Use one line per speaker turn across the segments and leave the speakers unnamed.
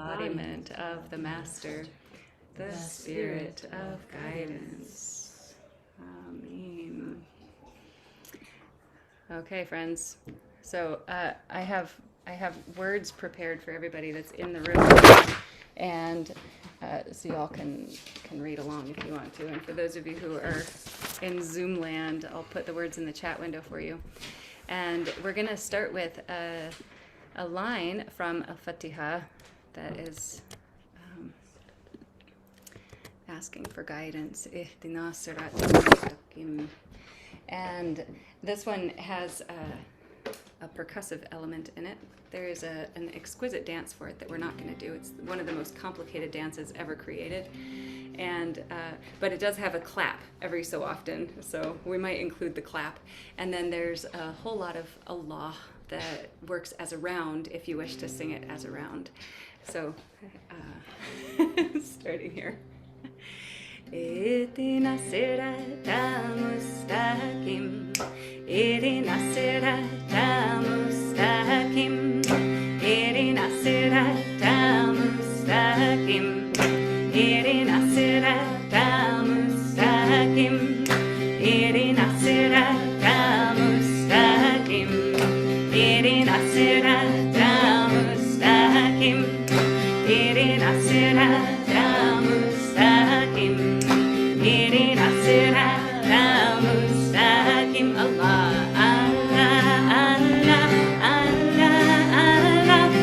embodiment of the Master, the spirit of guidance. Amen. Okay, friends. So I have words prepared for everybody that's in the room, and so y'all can read along if you want to. And for those of you who are in Zoom land, I'll put the words in the chat window for you. And we're going to start with a line from Al-Fatiha that is asking for guidance. Ihdina siratal mustaqim. And this one has a percussive element in it. There is an exquisite dance for it that we're not going to do. It's one of the most complicated dances ever created. And but it does have a clap every so often, so we might include the clap. And then there's a whole lot of Allah that works as a round if you wish to sing it as a round. So starting here. Ihdina siratal mustaqim, Ihdina siratal mustaqim, Ihdina siratal mustaqim, Ihdina siratal mustaqim, Ihdina siratal mustaqim, Ihdina siratal mustaqim, Ihdina siratal mustaqim, Ihdina siratal mustaqim. Allah, Allah, Allah, Allah, Allah.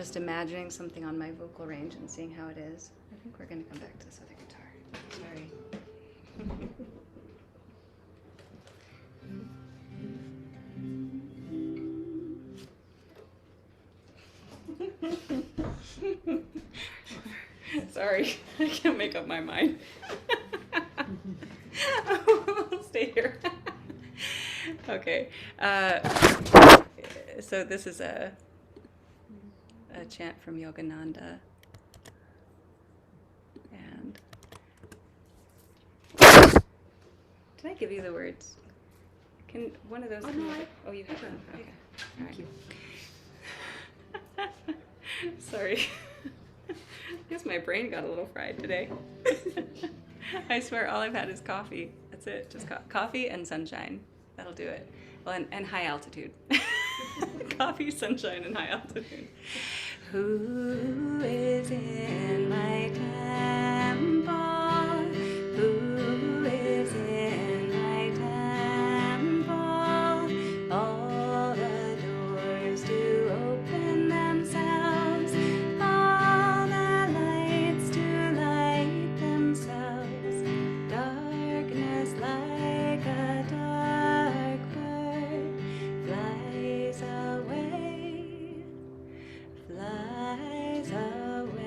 just imagining something on my vocal range and seeing how it is. I think we're going to come back to this other guitar. Sorry. Sorry, I can't make up my mind. I'll stay here. Okay. So this is a chant from Yogananda. And did I give you the words? Can one of those?
Oh, no,
oh, you have them. Okay. All right.
Thank you.
Sorry. I guess my brain got a little fried today. I swear all I've had is coffee. That's it. Just coffee and sunshine. That'll do it. Well, and high altitude. Coffee, sunshine, and high altitude. Who is in my temple? Who is in my temple? All the doors do open themselves. All the lights do light themselves. Darkness like a dark bird flies away. Flies away.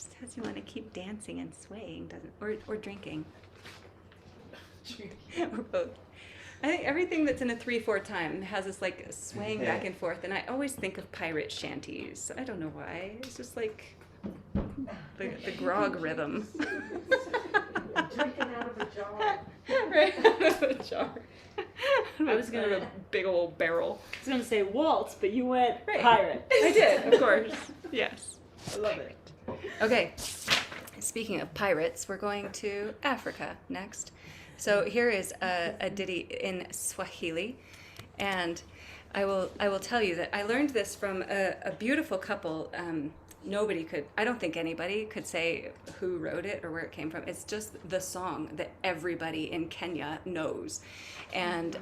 just has you want to keep dancing and swaying, doesn't? Or drinking. Or both. I think everything that's in a 3/4 time has this like swaying back and forth, and I always think of pirate shanties. I don't know why. It's just like the grog rhythm.
Drinking out of a jar.
Right out of a jar.
I was gonna
a big old barrel.
I was gonna say waltz, but you went
Right.
pirate.
I did, of course. Yes.
I love it.
Okay. Speaking of pirates, we're going to Africa next. So here is a ditty in Swahili, and I will tell you that I learned this from a beautiful couple. I don't think anybody could say who wrote it or where it came from. It's just the song that everybody in Kenya knows. And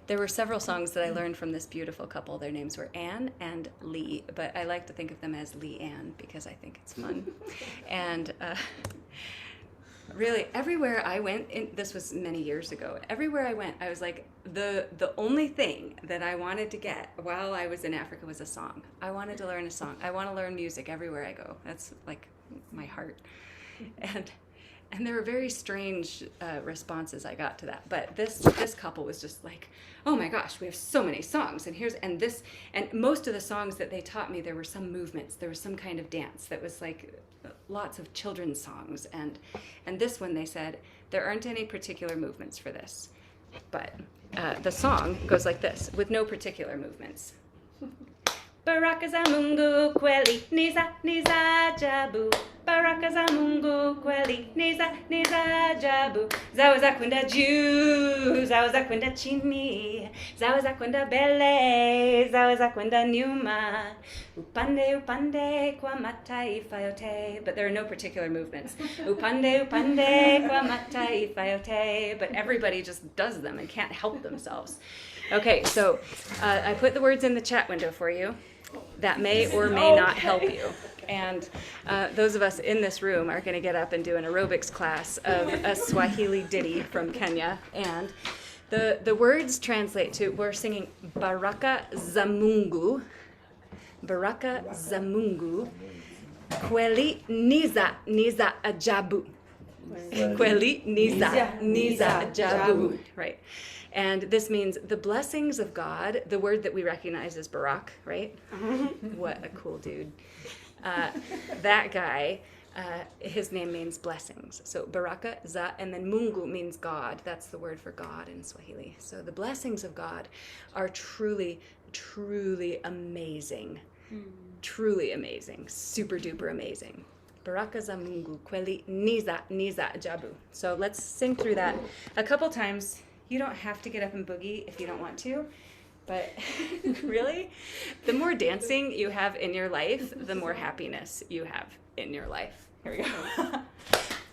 there were several songs that I learned from this beautiful couple. Their names were Anne and Lee, but I like to think of them as Lee Ann because I think it's fun. And really, everywhere I went, this was many years ago, everywhere I went, I was like, the only thing that I wanted to get while I was in Africa was a song. I wanted to learn a song. I want to learn music everywhere I go. That's like my heart. And there were very strange responses I got to that. But this couple was just like, oh my gosh, we have so many songs. And most of the songs that they taught me, there were some movements. There was some kind of dance that was like lots of children's songs. And this one, they said, there aren't any particular movements for this. But the song goes like this, with no particular movements. Baraka za Mungu kweli, niza niza ajabu. Baraka za Mungu kweli, niza niza ajabu. Zawe za kwenda juu, zawe za kwenda chini, zawe za kwenda mbele, zawe za kwenda nyuma. Upande upande kwa mataifa yote. But there are no particular movements. Upande upande kwa mataifa yote. But everybody just does them and can't help themselves. Okay, so I put the words in the chat window for you. That may or may not help you. And those of us in this room are going to get up and do an aerobics class of a Swahili ditty from Kenya. And the words translate to, we're singing Baraka za Mungu, Baraka za Mungu, Kweli niza niza ajabu. Kweli niza niza ajabu. Right. And this means the blessings of God. The word that we recognize is Barak, right? What a cool dude. That guy, his name means blessings. So Baraka za, and then Mungu means God. That's the word for God in Swahili. So the blessings of God are truly, truly amazing. Truly amazing. Super duper amazing. Baraka za Mungu, kweli niza niza ajabu. So let's sing through that a couple times. You don't have to get up and boogie if you don't want to, but really, the more dancing you have in your life, the more happiness you have in your life. Here we go.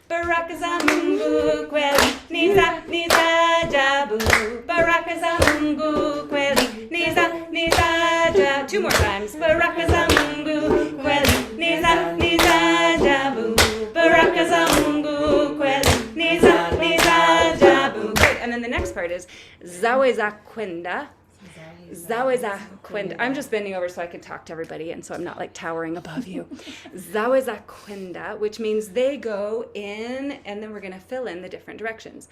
Baraka za Mungu kweli, niza niza ajabu. Baraka za Mungu kweli, niza niza ajabu. Two more times. Baraka za Mungu kweli, niza niza ajabu. Baraka za Mungu kweli, niza niza ajabu. Great. And then the next part is zawe za kwenda. Zawe za kwenda. I'm just bending over so I can talk to everybody, and so I'm not like towering above you. Zawe za kwenda, which means they go in, and then we're going to fill in the different directions.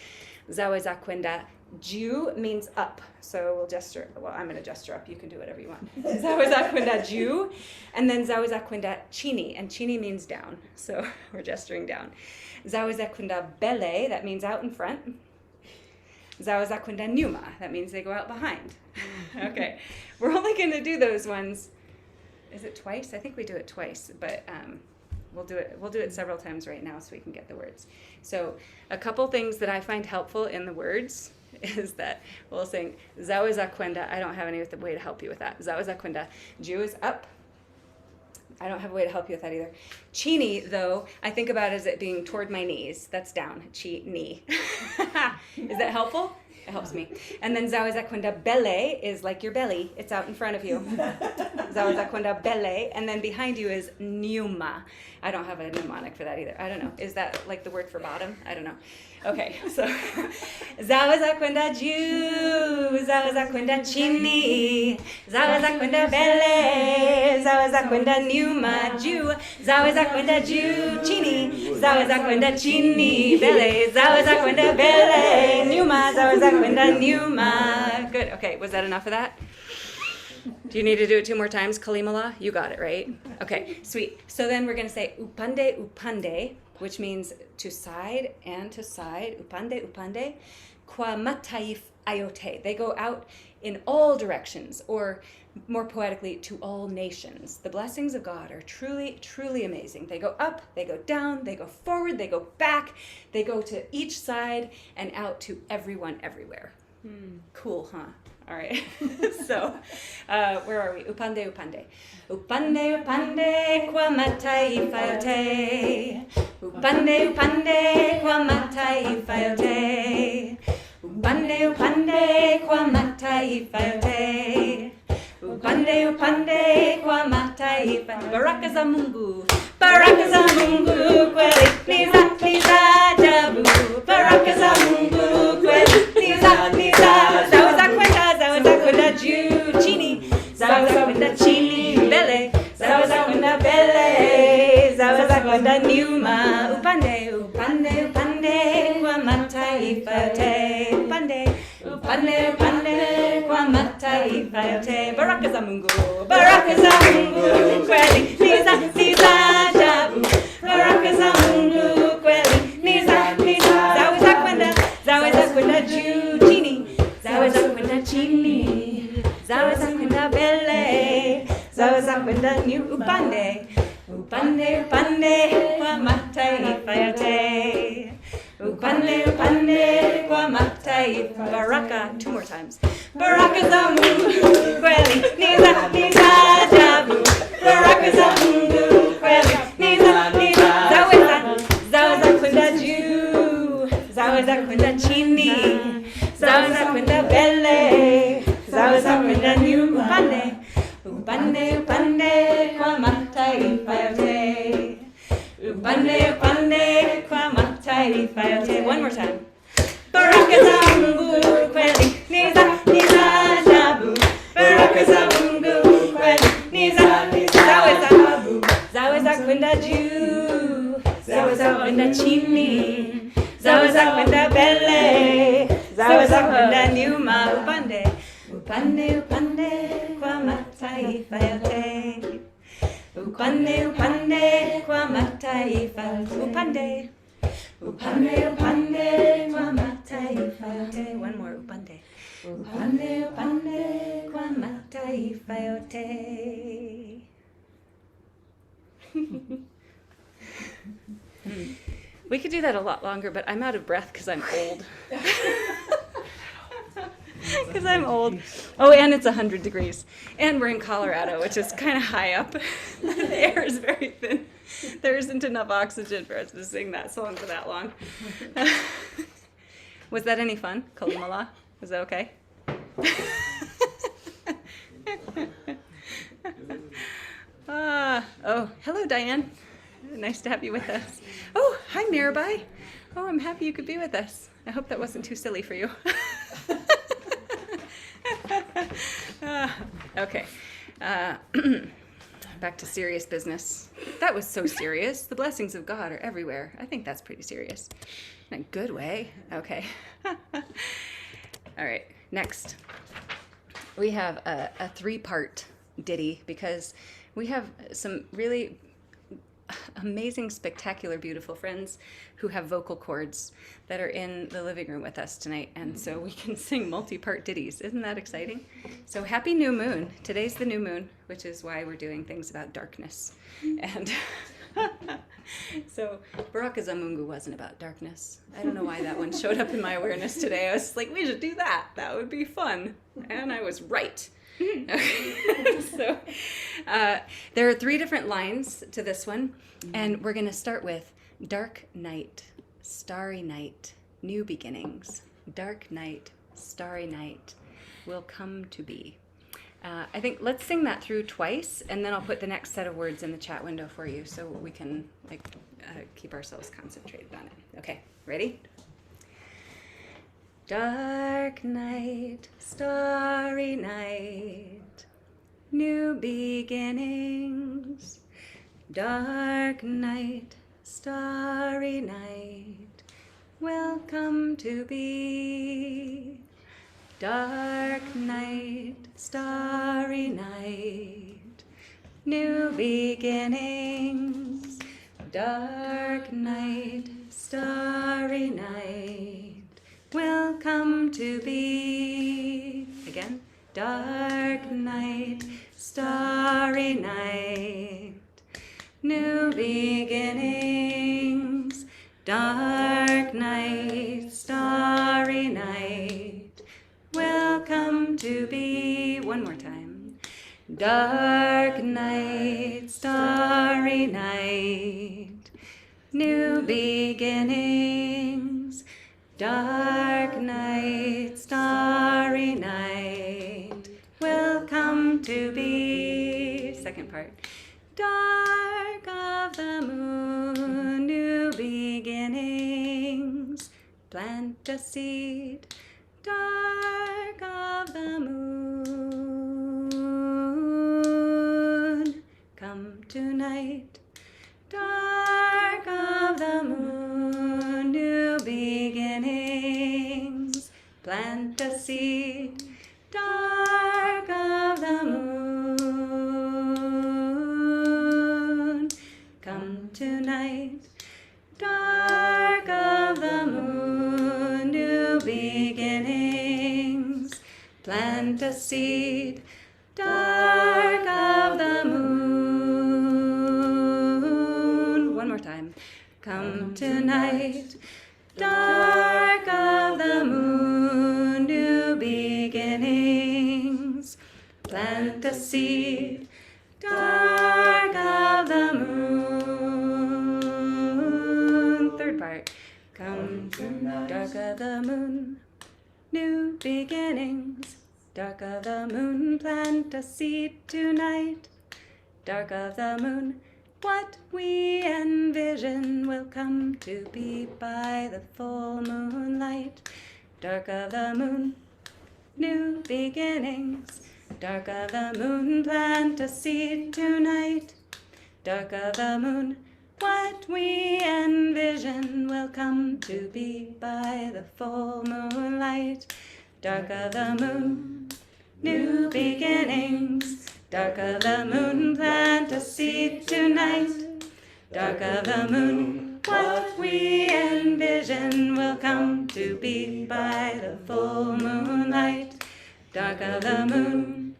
Zawe za kwenda juu means up. So we'll gesture. Well, I'm going to gesture up. You can do whatever you want. Zawe za kwenda juu, and then zawe za kwenda chini, and chini means down. So we're gesturing down. Zawe za kwenda mbele, that means out in front. Zawe za kwenda nyuma, that means they go out behind. Okay, we're only going to do those ones. Is it twice? I think we do it twice, but we'll do it several times right now so we can get the words. So a couple things that I find helpful in the words is that we'll sing zawe za kwenda. I don't have any way to help you with that. Zawe za kwenda. Juu is up. I don't have a way to help you with that either. Chini, though, I think about it as it being toward my knees. That's down. Chi, knee. Is that helpful? It helps me. And then Zaweza Kwenda Bele is like your belly. It's out in front of you. Zaweza Kwenda Bele. And then behind you is Nyuma. I don't have a mnemonic for that either. I don't know. Is that like the word for bottom? I don't know. Okay, so Zaweza Kwenda Juu, Zaweza Kwenda Chini, Zaweza Kwenda Bele, Zaweza Kwenda Nyuma, Juu, Zaweza Kwenda Juu, Chini, Zaweza Kwenda Chini, Bele, Zaweza Kwenda Bele, Nyuma, Zaweza Kwenda Nyuma. Good, okay, was that enough of that? Do you need to do it 2 more times, Kalimala? You got it, right? Okay, sweet. So then we're going to say upande, upande, which means to side and to side. Upande, upande. Kwa mataif ayote. They go out in all directions, or more poetically, to all nations. The blessings of God are truly, truly amazing. They go up, they go down, they go forward, they go back, they go to each side and out to everyone everywhere. Cool, huh? All right. So, where are we? Upande, upande. Upande, upande, kwa matai fayote. Upande, upande, kwa matai fayote. Upande, upande, kwa matai fayote. Upande, upande, kwa matai fayote. Baraka za Mungu. Baraka za Mungu, kweli. Niza, niza, jabu. Baraka za Mungu, kweli. Niza, niza, zaweza kwenda, zaweza kwenda juu, chini. Zaweza kwenda chini, mbele. Zaweza kwenda mbele. Zaweza kwenda nyuma. Upande, upande, upande, kwa mataifa yote. Upande, upande, upande, kwa mataifa yote. Baraka za Mungu, baraka za Mungu, kweli. Niza, niza, jabu. Baraka za Mungu, kweli. Niza, niza, zaweza kwenda juu, chini. Zaweza kwenda chini. Zaweza kwenda mbele. Zaweza kwenda upande. Upande, upande, kwa mataifa yote. Upande, upande, kwa mataifa. Baraka, 2 more times. Baraka za Mungu, kweli. Niza, niza, jabu. Baraka za Mungu, kweli. Niza, niza, zaweza kwenda juu. Zaweza kwenda chini. Zaweza kwenda mbele. Zaweza kwenda nyuma. Upande, upande, upande, kwa mataifa yote. Upande, upande, kwa mataifa yote. 1 more time. Baraka za Mungu, kweli. Niza, niza, jabu. Baraka za Mungu, kweli. Niza, niza, zaweza kwenda juu. Zaweza kwenda chini. Zaweza kwenda mbele. Zaweza kwenda nyuma. Upande, upande, upande, kwa mataifa yote. Upande, upande, kwa mataifa yote. Upande, upande, upande, kwa mataifa yote. 1 more, upande. Upande, upande, kwa mataifa yote. We could do that a lot longer, but I'm out of breath because I'm old. Because I'm old. Oh, and it's 100 degrees. And we're in Colorado, which is kind of high up. The air is very thin. There isn't enough oxygen for us to sing that song for that long. Was that any fun, Kalimala? Was that okay? Oh, hello, Diane. Nice to have you with us. Oh, hi, Mirabai. Oh, I'm happy you could be with us. I hope that wasn't too silly for you. Okay. Back to serious business. That was so serious. The blessings of God are everywhere. I think that's pretty serious. In a good way. Okay. All right. Next. We have a 3-part ditty because we have some really amazing, spectacular, beautiful friends who have vocal cords that are in the living room with us tonight, and so we can sing multi-part ditties. Isn't that exciting? So happy new moon. Today's the new moon, which is why we're doing things about darkness. And so Baraka Zamungu wasn't about darkness. I don't know why that one showed up in my awareness today. I was like, we should do that. That would be fun. And I was right. So there are 3 different lines to this one, and we're going to start with dark night, starry night, new beginnings. Dark night, starry night will come to be. I think let's sing that through twice, and then I'll put the next set of words in the chat window for you so we can keep ourselves concentrated on it. Okay, ready? Dark night, starry night, new beginnings. Dark night, starry night, welcome to be. Dark night, starry night, new beginnings. Dark night, starry night, welcome to be. Again. Dark night, starry night, new beginnings. Dark night, starry night, welcome to be. One more time. Dark night, starry night, new beginnings. Dark night, starry night, welcome to be. Second part. Dark of the moon, new beginnings. Plant a seed. Dark of the moon, come tonight. Dark of the moon, new beginnings. Plant a seed. Dark of the moon, come tonight. Dark of the moon, new beginnings. Plant a seed. Dark of the moon. One more time. Come tonight. Dark of the moon, new beginnings. Plant a seed. Dark of the moon. Third part. Come tonight. Dark of the moon, new beginnings. Dark of the moon, plant a seed tonight. Dark of the moon, what we envision will come to be by the full moonlight. Dark of the moon, new beginnings. Dark of the moon, plant a seed tonight. Dark of the moon, what we envision will come to be by the full moonlight. Dark of the moon, new beginnings. Dark of the moon, plant a seed tonight. Dark of the moon, what we envision will come to be by the full moonlight. Dark of the moon,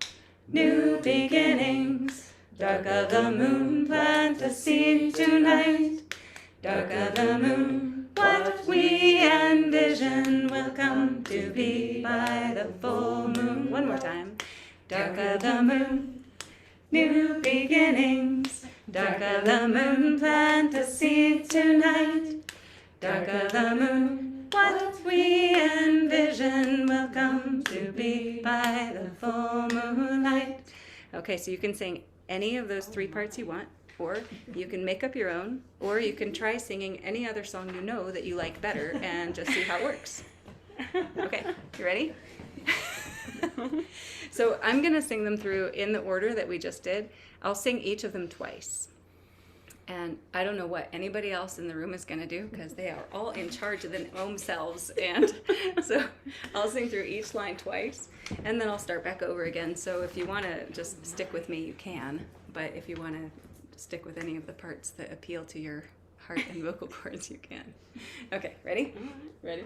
new beginnings. Dark of the moon, plant a seed tonight. Dark of the moon, what we envision will come to be by the full moon. One more time. Dark of the moon, new beginnings. Dark of the moon, plant a seed tonight. Dark of the moon, what we envision will come to be by the full moonlight. Okay, so you can sing any of those three parts you want, or you can make up your own, or you can try singing any other song you know that you like better and just see how it works. Okay, you ready? So I'm going to sing them through in the order that we just did. I'll sing each of them twice. And I don't know what anybody else in the room is going to do because they are all in charge of their own selves. And so I'll sing through each line twice, and then I'll start back over again. So if you want to just stick with me, you can. But if you want to stick with any of the parts that appeal to your heart and vocal cords, you can. Okay, ready? Ready?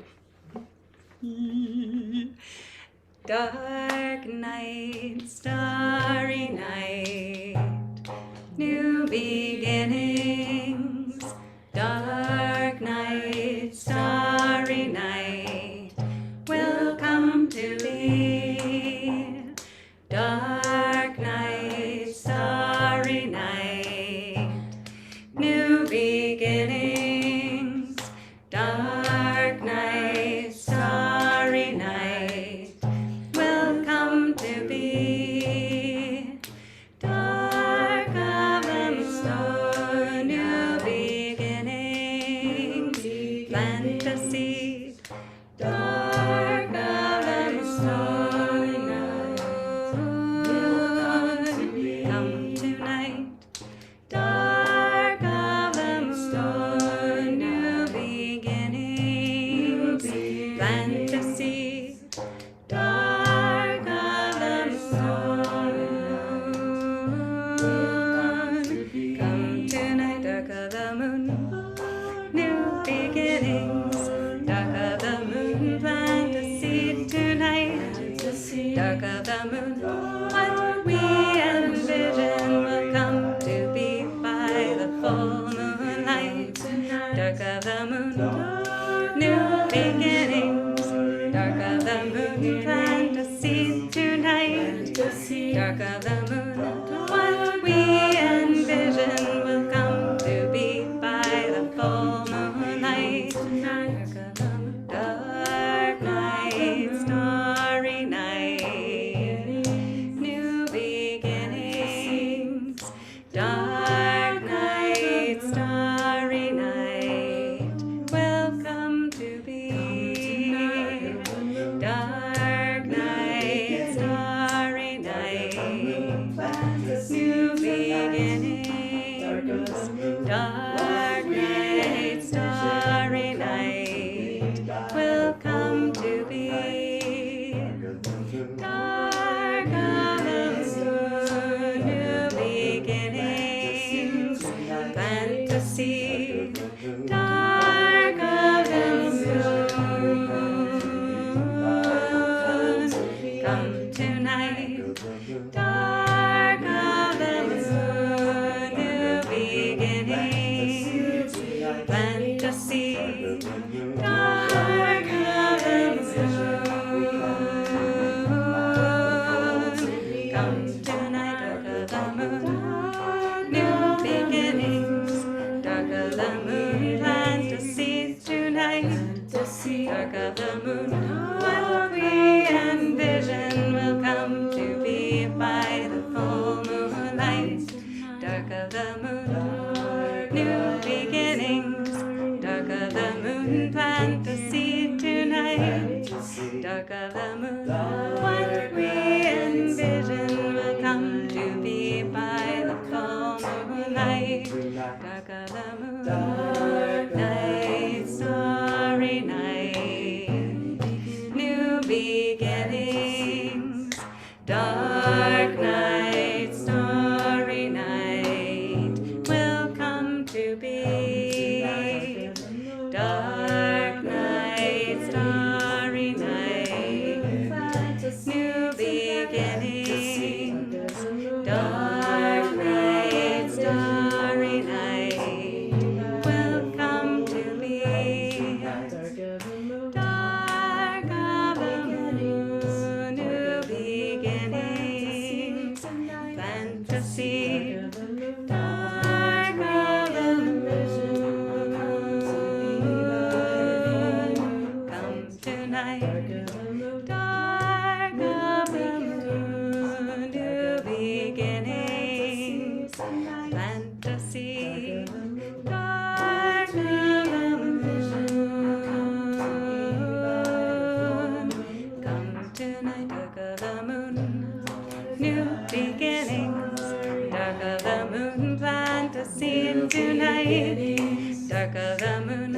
Dark night, starry night, new beginnings. Dark night, starry night, welcome to be. Dark night, starry night, new beginnings. Dark night, starry night, fantasy, dark of the moon. Come tonight, dark of the moon, new beginnings, fantasy, dark of the moon. Come tonight, dark of the moon, new beginnings, dark of the moon, fantasy tonight, dark of the moon, what we envision will come to be by the full moonlight, dark of the moon, new beginnings, dark of the moon, fantasy tonight, dark of the moon, what we envision will come to be by the full moonlight, dark of the moon, night, starry night, new beginnings, dark night, starry night, will come to be, dark night, starry night, new beginnings, dark night, starry night, will come to be, dark of the moon, new beginnings, fantasy, dark of the moon, come tonight, dark of the moon, new beginnings, fantasy, dark of the moon, come tonight, dark of the moon, new beginnings, dark of the moon, fantasy tonight, dark of the moon,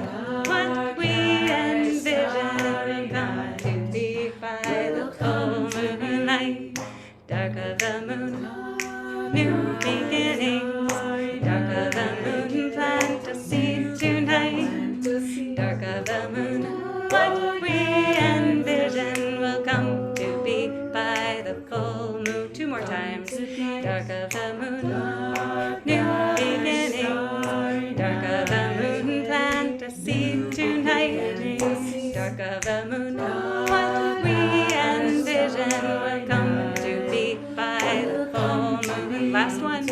what we envision come to be by the full moonlight, dark of the moon, new beginnings, dark of the moon, fantasy tonight, dark of the moon, what we envision will come to be by the full moon. Two more times, dark of the moon, new beginnings, dark of the moon, fantasy tonight, dark of the moon, what we envision will come to be by the full moon. Last one,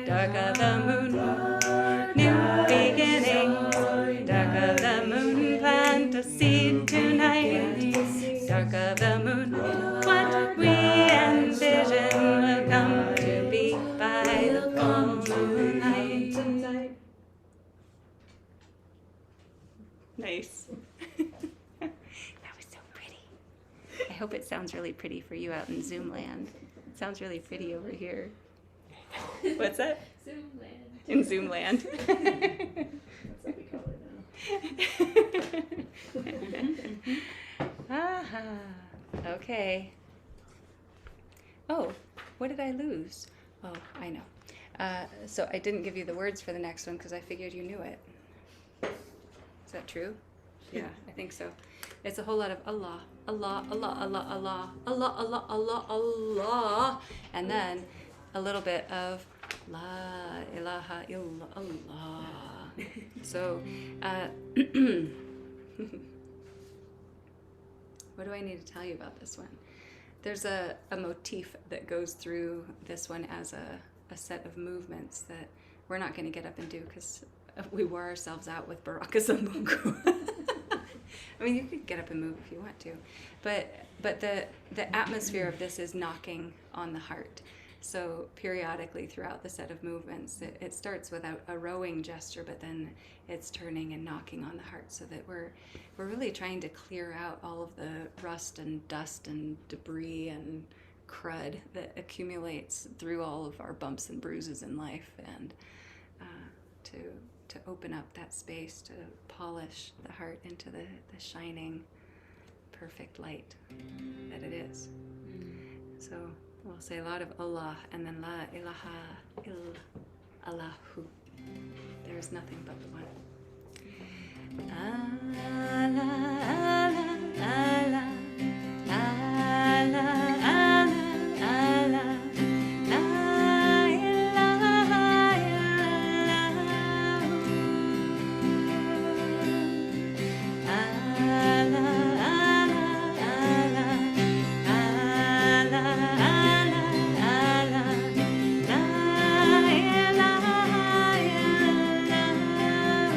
dark of the moon, new beginnings, dark of the moon, fantasy tonight, dark of the moon, what we envision will come to be by the full moonlight. Nice. That was so pretty. I hope it sounds really pretty for you out in Zoom land. It sounds really pretty over here. What's that?
Zoom land.
In Zoom land.
That's what we call it now.
Aha. Okay. Oh, what did I lose? Oh, I know. So I didn't give you the words for the next one because I figured you knew it. Is that true? Yeah, I think so. It's a whole lot of Allah, Allah, Allah, Allah, Allah, Allah, Allah, Allah, Allah, and then a little bit of La ilaha illallah. So, what do I need to tell you about this one? There's a motif that goes through this one as a set of movements that we're not going to get up and do because we wore ourselves out with Baraka Zambuku. I mean, you could get up and move if you want to, but the atmosphere of this is knocking on the heart. So periodically throughout the set of movements, it starts with a rowing gesture, but then it's turning and knocking on the heart, so that we're really trying to clear out all of the rust and dust and debris and crud that accumulates through all of our bumps and bruises in life, and to open up that space to polish the heart into the shining, perfect light that it is. So we'll say a lot of Allah and then La ilaha illallahu. There is nothing but the one. Ah, la, ah, la, ah, la, ah, la, ah, la, ah, la, la, ilaha illallah. Ah, la, ah, la, ah, la, ah, la, ah, la, ah, la, la, ilaha illallah.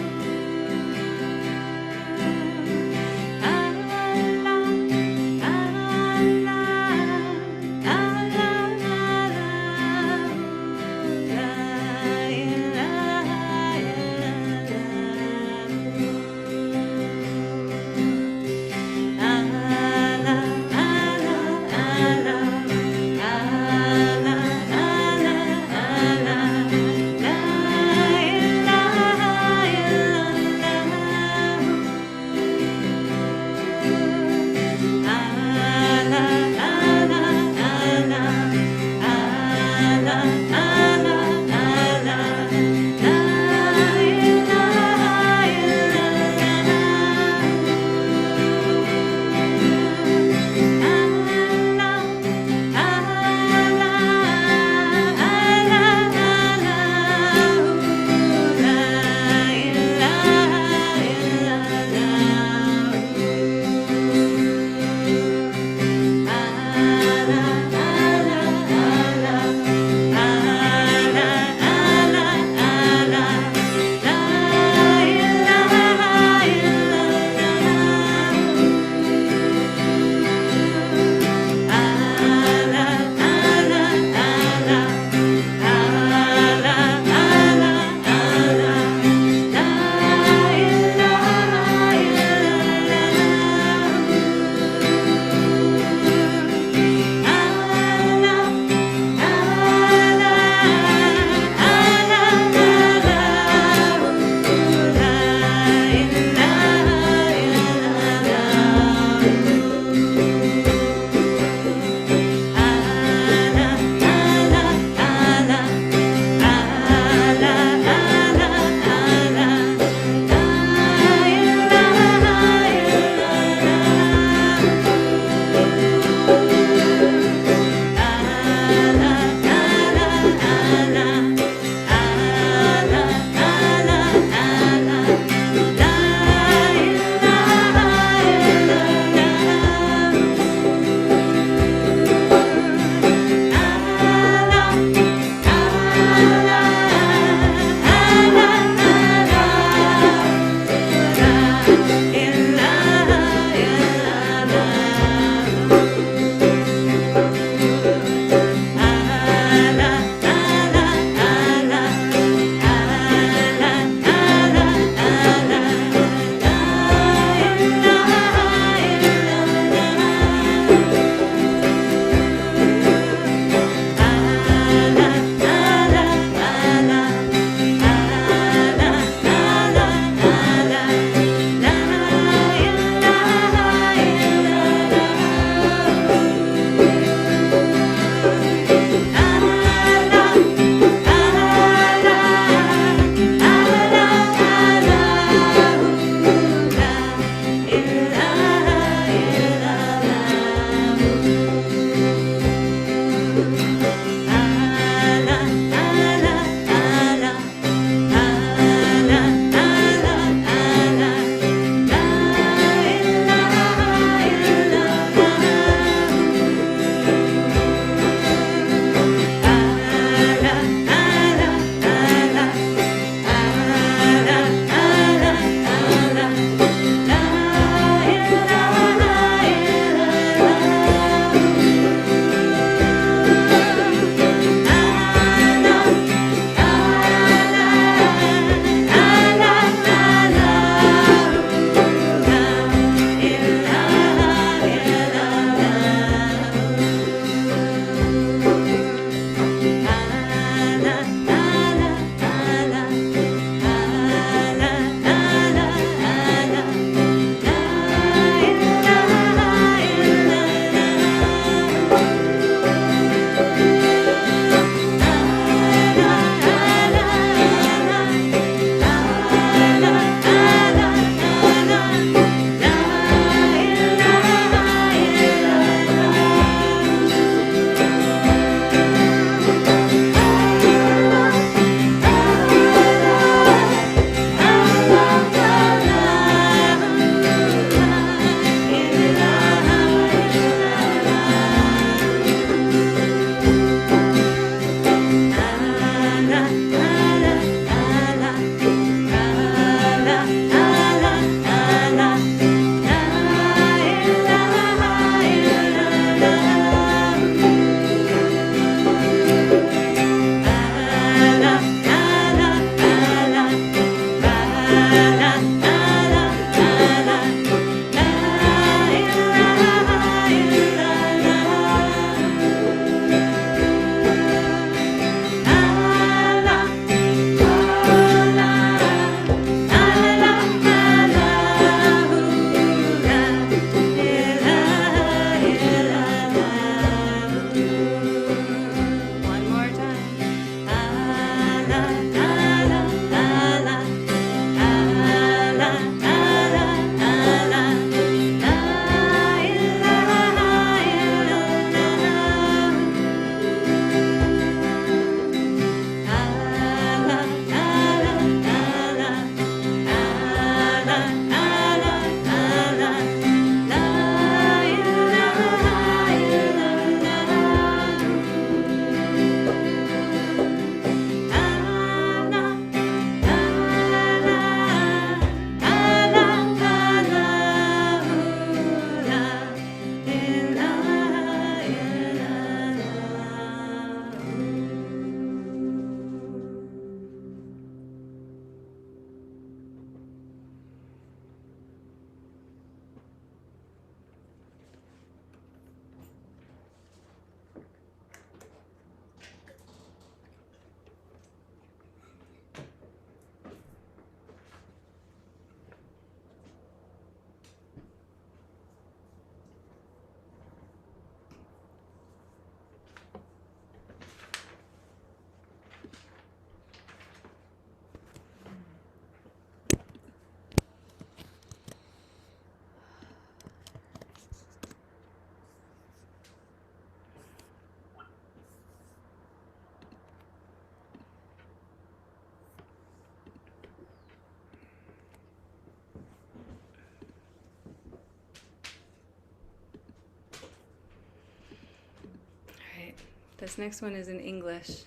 This next one is in English.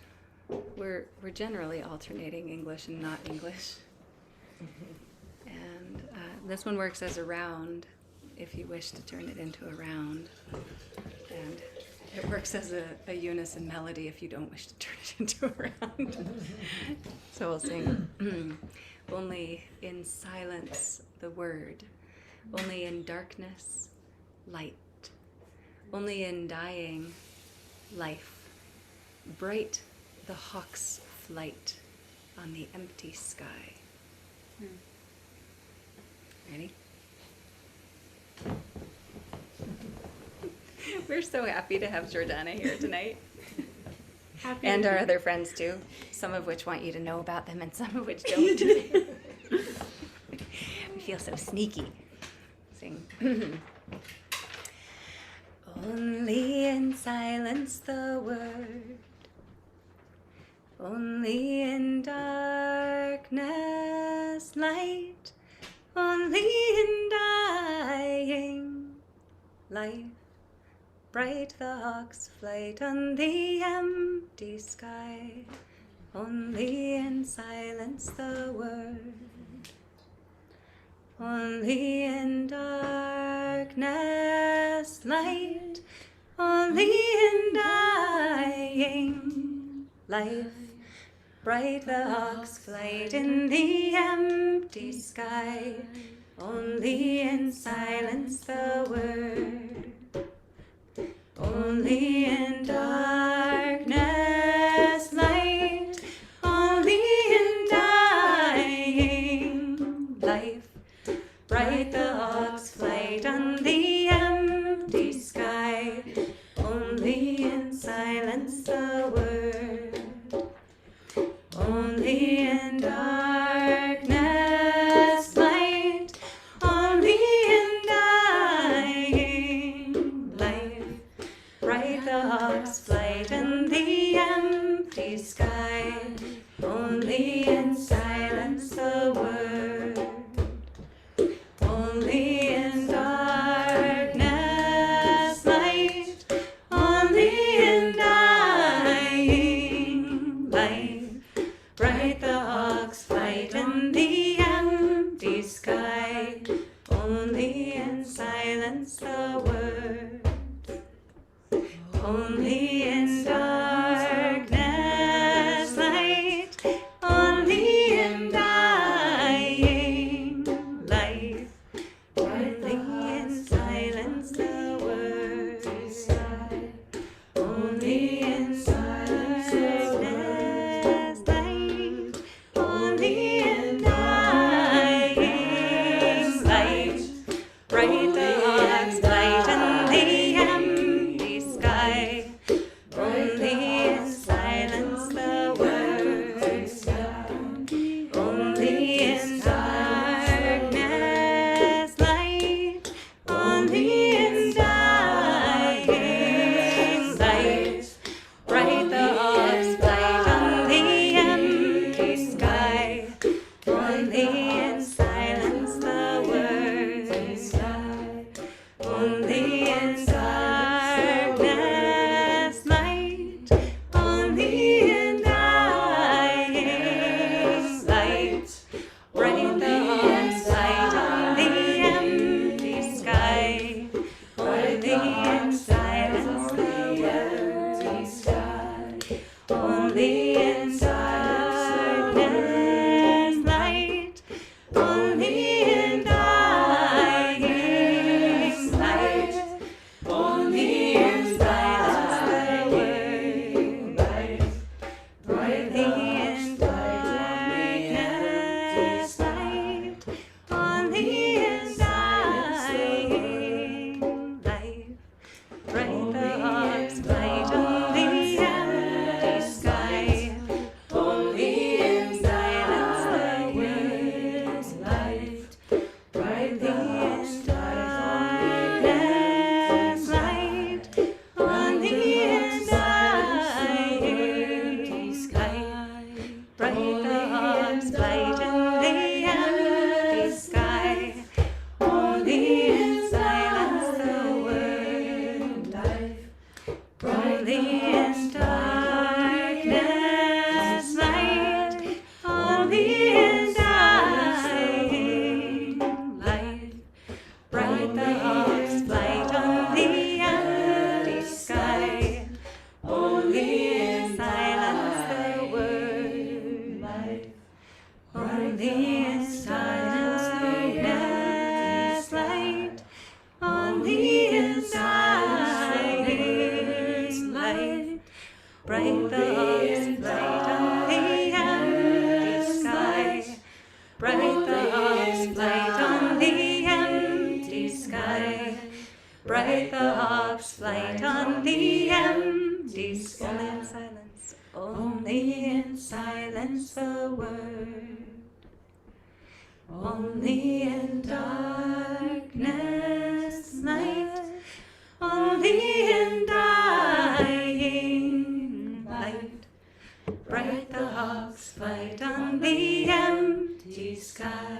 We're generally alternating English and not English. And this one works as a round if you wish to turn it into a round. And it works as a unison melody if you don't wish to turn it into a round. So we'll sing. Only in silence the word, only in darkness light, only in dying life, bright the hawk's flight on the empty sky. Ready? We're so happy to have Jordana here tonight.
Happy
And
to
our
be
other friends too. Some of which want you to know about them and some of which don't. We feel so sneaky. Sing. Only in silence the word, only in darkness light, only in dying life, bright the hawk's flight on the empty sky, only in silence the word, only in darkness light, only in dying life, bright the hawk's flight in the empty sky, only in silence the word, only in darkness light, only in dying life, bright the hawk's flight on the empty sky, only in silence the word, only in darkness light, only in dying life, bright the hawk's flight in the empty sky, only in silence the word, only in darkness light, only in dying life, bright the hawk's flight in the empty sky, only in silence the word, only in darkness light, only in dying life, only in silence the word, only in darkness light, only in dying light, bright the hawk's flight in the empty sky, only in silence the word, only in darkness light, only in dying light, bright the hawk's flight on the empty sky, only in silence the word, only in darkness light, only in dying light, bright the hawk's flight on the empty sky, only in silence the word, only in darkness light, only in dying light, only in silence the word, only in darkness light, only in dying life, bright the hawk's flight on the empty sky, only in silence the word, brightly in darkness light, only in dying sky, bright the hawk's flight in the Only in silence light. Only in silence light. Bright the light on the empty sky. Bright the light on the empty sky. Bright the hawk's flight on the empty sky. Only in silence the word. Only in darkness night. Only in dying light. Bright the hawk's flight on the empty sky.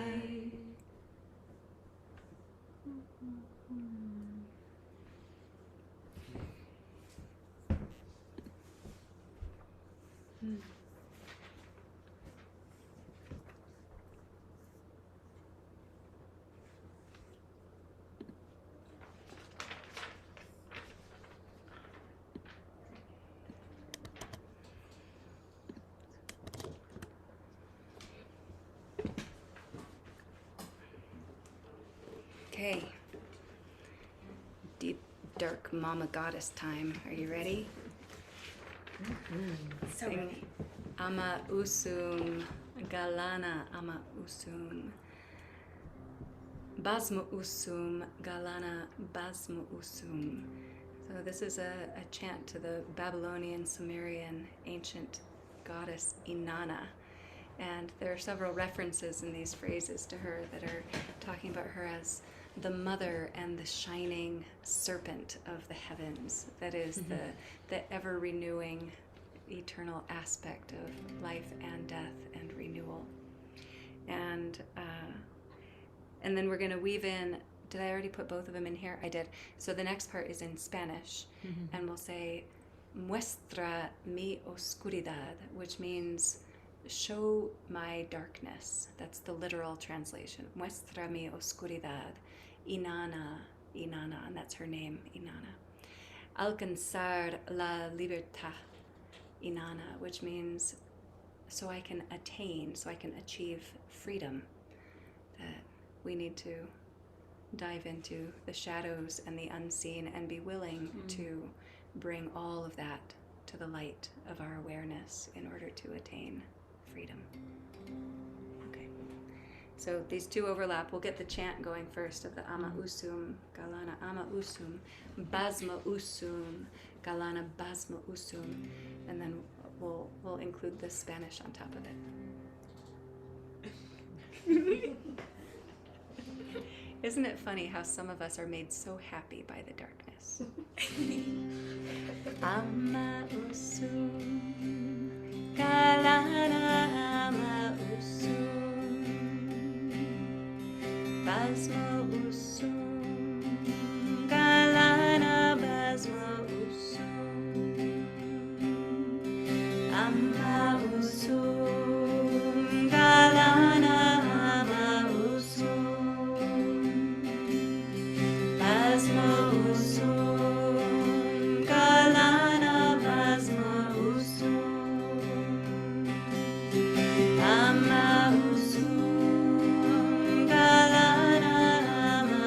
Okay. Deep, dark mama goddess time. Are you ready?
So ready.
Ama usum, galana ama usum. Basma usum, galana basma usum. So this is a chant to the Babylonian, Sumerian, ancient goddess Inanna. And there are several references in these phrases to her that are talking about her as the mother and the shining serpent of the heavens. That is the ever-renewing, eternal aspect of life and death and renewal. And then we're going to weave in. Did I already put both of them in here? I did. So the next part is in Spanish, and we'll say muestra mi oscuridad, which means show my darkness. That's the literal translation. Muestra mi oscuridad. Inanna, Inanna, and that's her name, Inanna. Alcanzar la libertad, Inanna, which means so I can attain, so I can achieve freedom. That we need to dive into the shadows and the unseen and be willing to bring all of that to the light of our awareness in order to attain freedom. Okay. So these two overlap. We'll get the chant going first of the Ama Usum, Galana Ama Usum, Basma Usum, Galana Basma Usum, and then we'll include the Spanish on top of it. Isn't it funny how some of us are made so happy by the darkness? Ama Usum, Galana Ama Usum, Basma Usum, Galana Basma Usum, Ama Usum, Galana Ama Usum, Basma Usum, Galana Basma Usum, Ama Usum, Galana Ama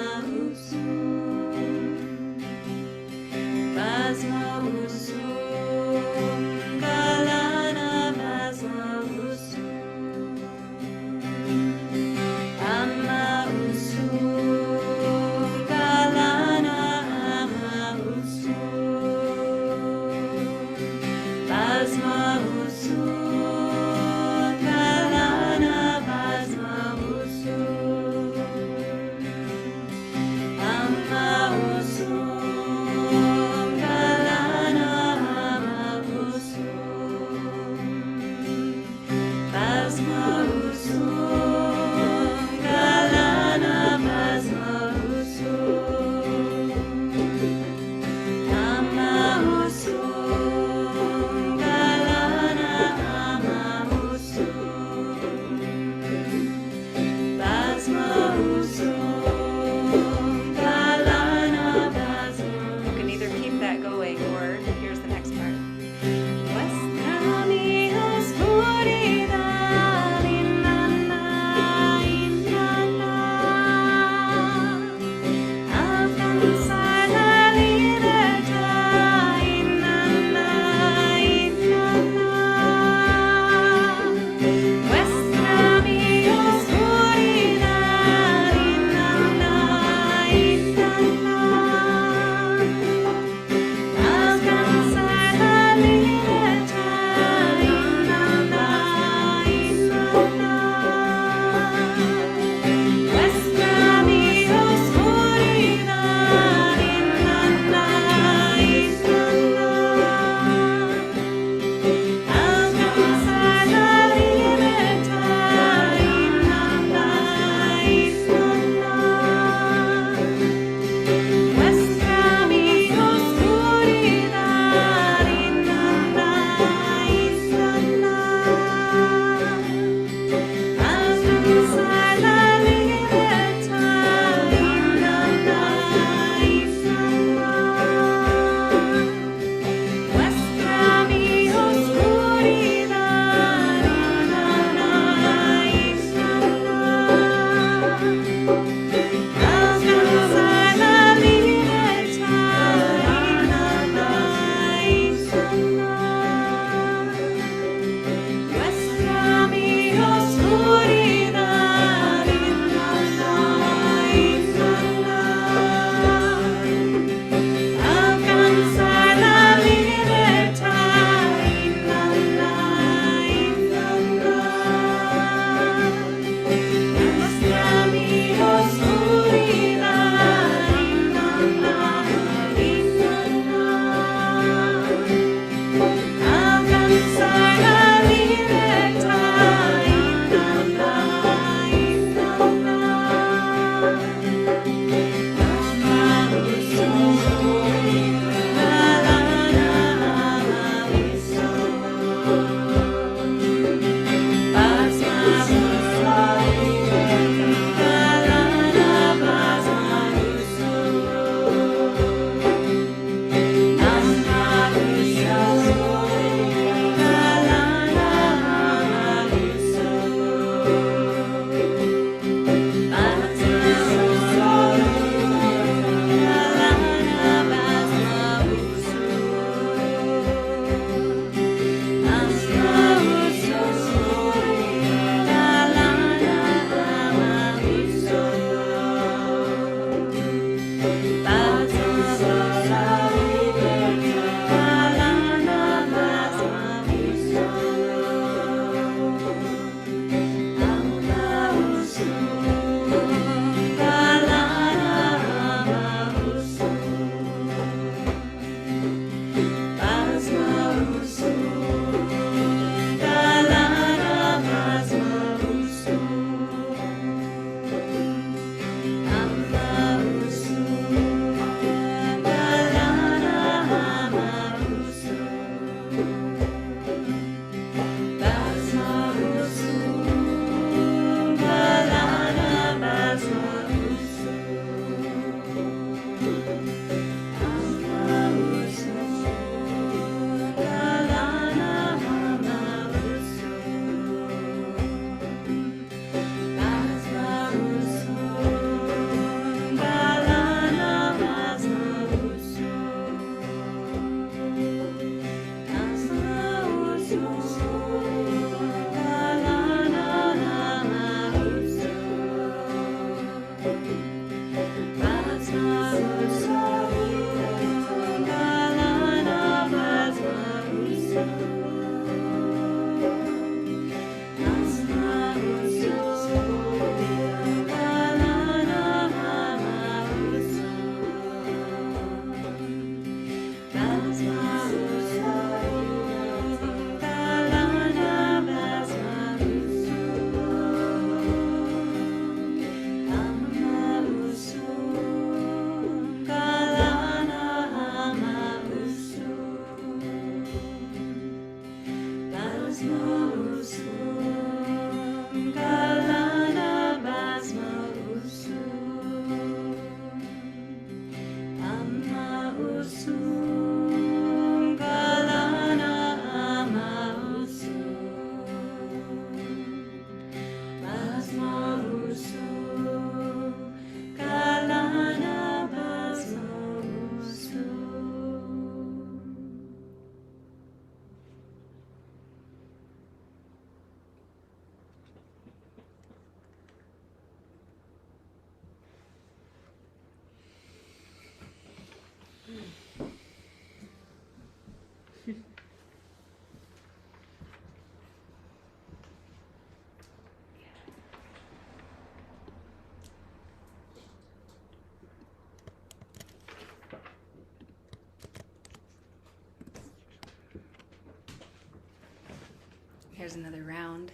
Here's another round.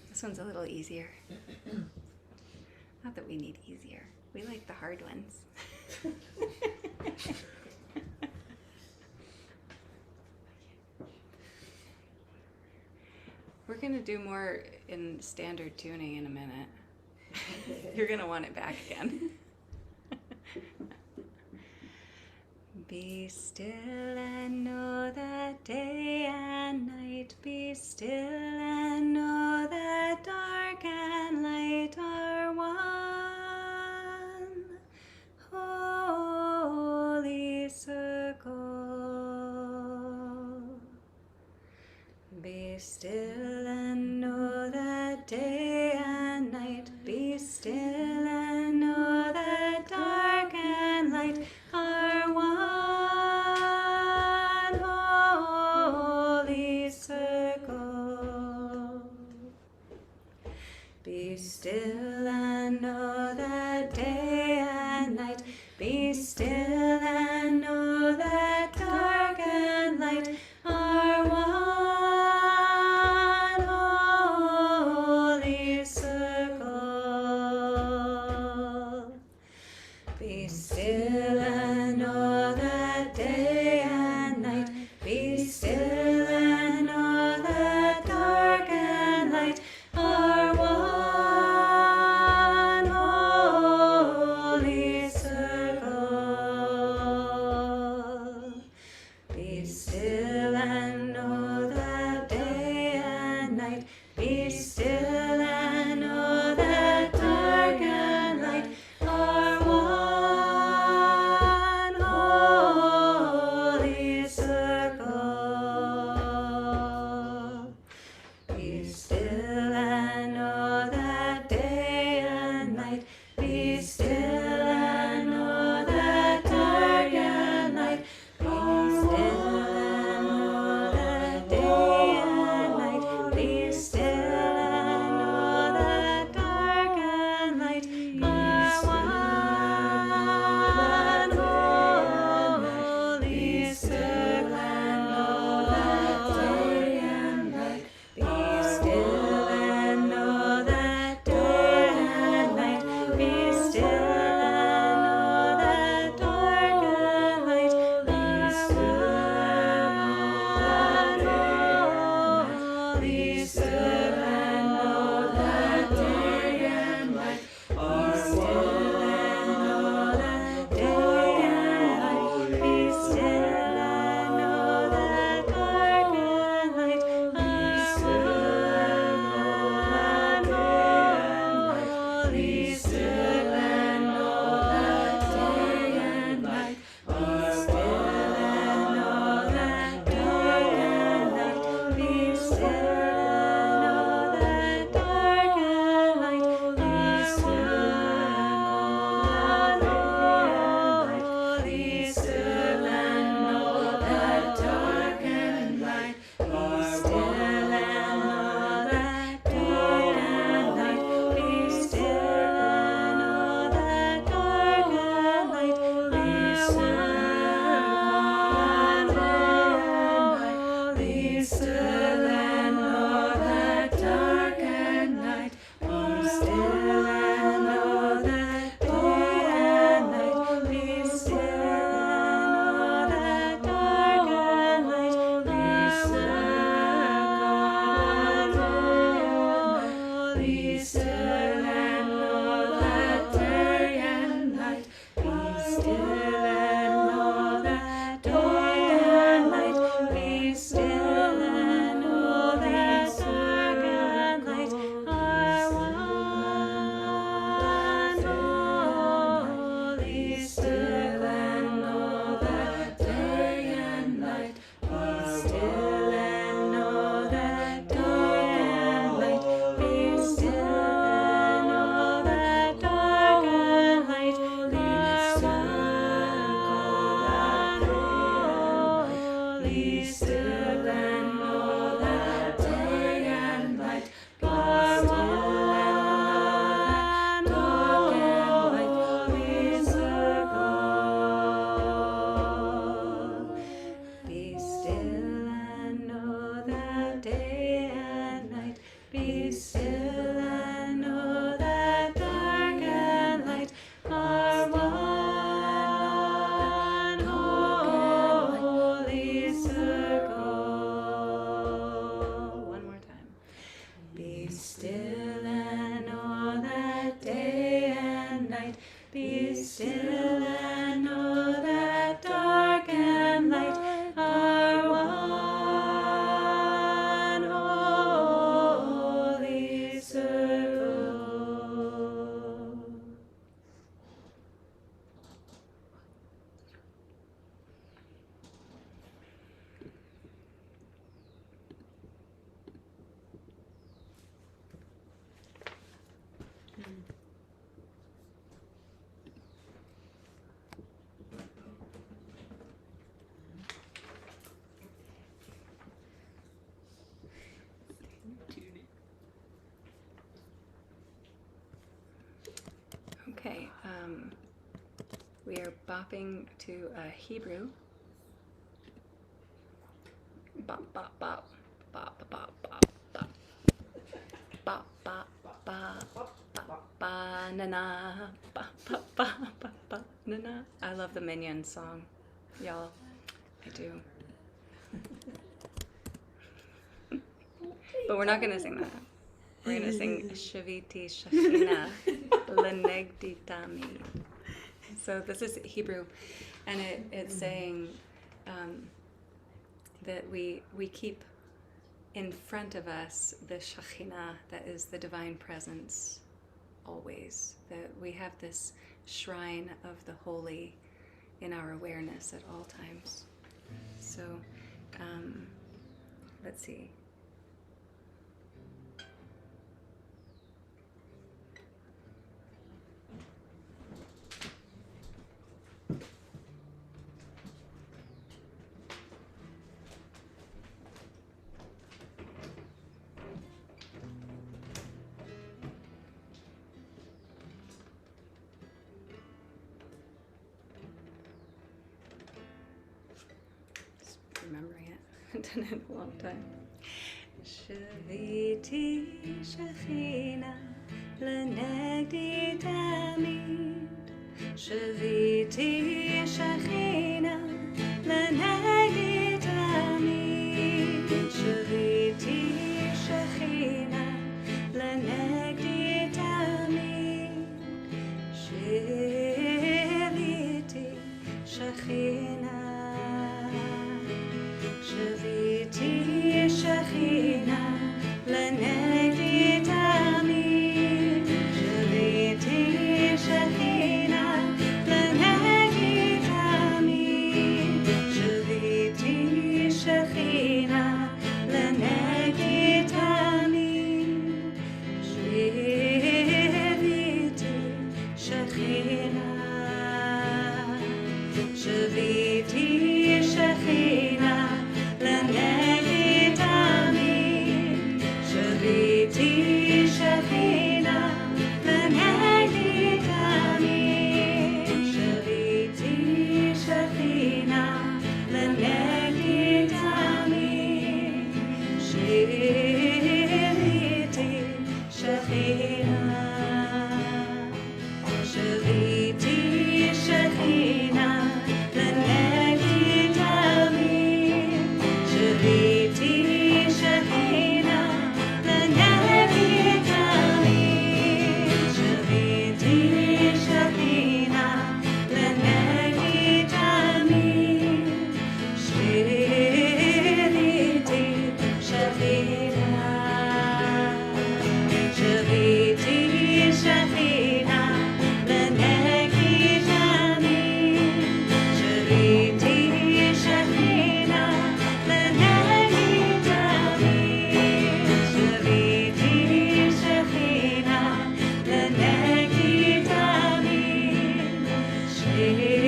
This one's a little easier. Not that we need easier. We like the hard ones. We're going to do more in standard tuning in a minute. You're going to want it back again. Be still and know that day and night. Be still and know that dark and light are one. Holy circle. Be still and know that day and night. Be still and know that dark and light are one. Holy circle. Be still and know that day and night. Be still and know that dark and light are one. Holy circle. Be still and know that day and night. Be still and know that dark and light are one. Holy circle. Okay, we are bopping to Hebrew. Bop, bop, bop, bop, bop, bop, bop. Bop, bop, bop, bop, ba, na, na, bop, bop, bop, bop, bop, na, na. I love the Minion song, y'all. I do. But we're not going to sing that. We're going to sing Shaviti Shachina Lenegdi Tamid. So this is Hebrew, and it's saying that we keep in front of us the Shekhinah, that is the divine presence, always. That we have this shrine of the holy in our awareness at all times. So, let's see. Remembering it. I've done it a long time. Shaviti Shechina Lenegdi Tamid. Shaviti Shechina Lenegdi Tamid. Shaviti Shechina Lenegdi Tamid. Shaviti Shechina Shaviti Shechina Lenegdi Tamid. Shaviti Shechina Lenegdi Tamid. Shaviti Shechina Lenegdi Tamid. Shaviti Shechina Shaviti Shechina Lenegdi Tamid. Shaviti Shechina Lenegdi Tamid. Shaviti Shechina Lenegdi Tamid. Shaviti Shechina Shaviti Shechina Lenegdi Tamid. Shaviti Shechina Lenegdi Tamid. Shaviti Shechina Lenegdi Tamid. Shaviti Shechina Shaviti Shechina Lenegdi Tamid. Shaviti Shechina Lenegdi Tamid. Shaviti Shechina Lenegdi Tamid. Shaviti Shechina Shaviti Shechina Lenegdi Tamid. Shaviti Shechina Lenegdi Tamid. Shaviti Shechina Lenegdi Tamid. Shaviti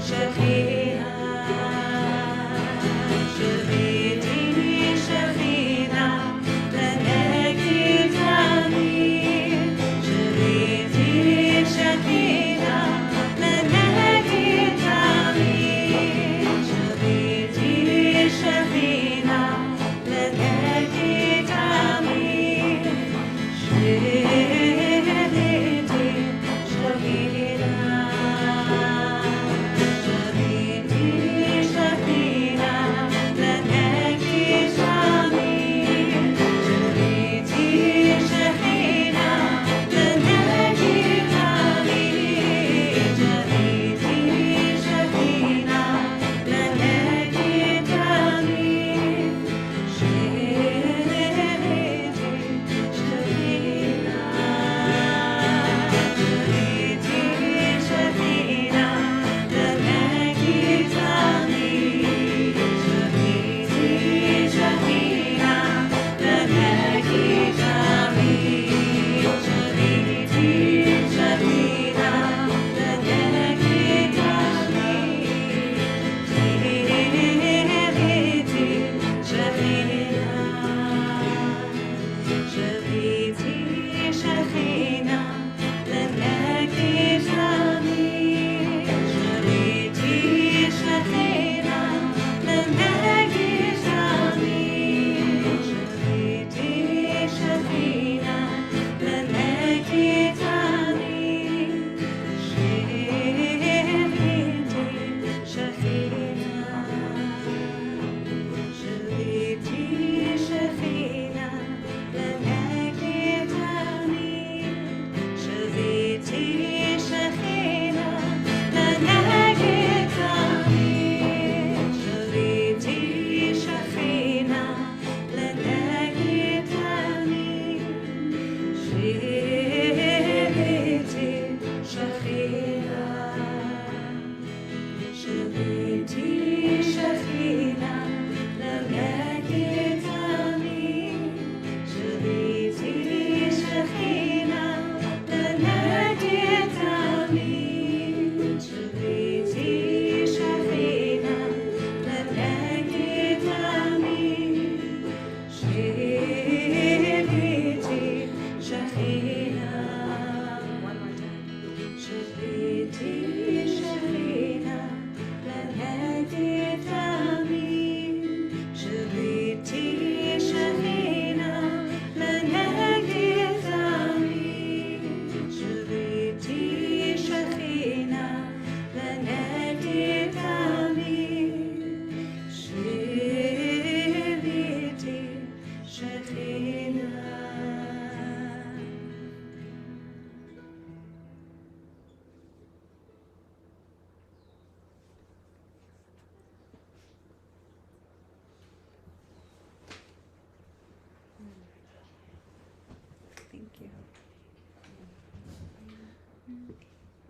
Shechina Shaviti Shechina Lenegdi Tamid. Shaviti Shechina Lenegdi Tamid. Shaviti Shechina Lenegdi Tamid. Shaviti Shechina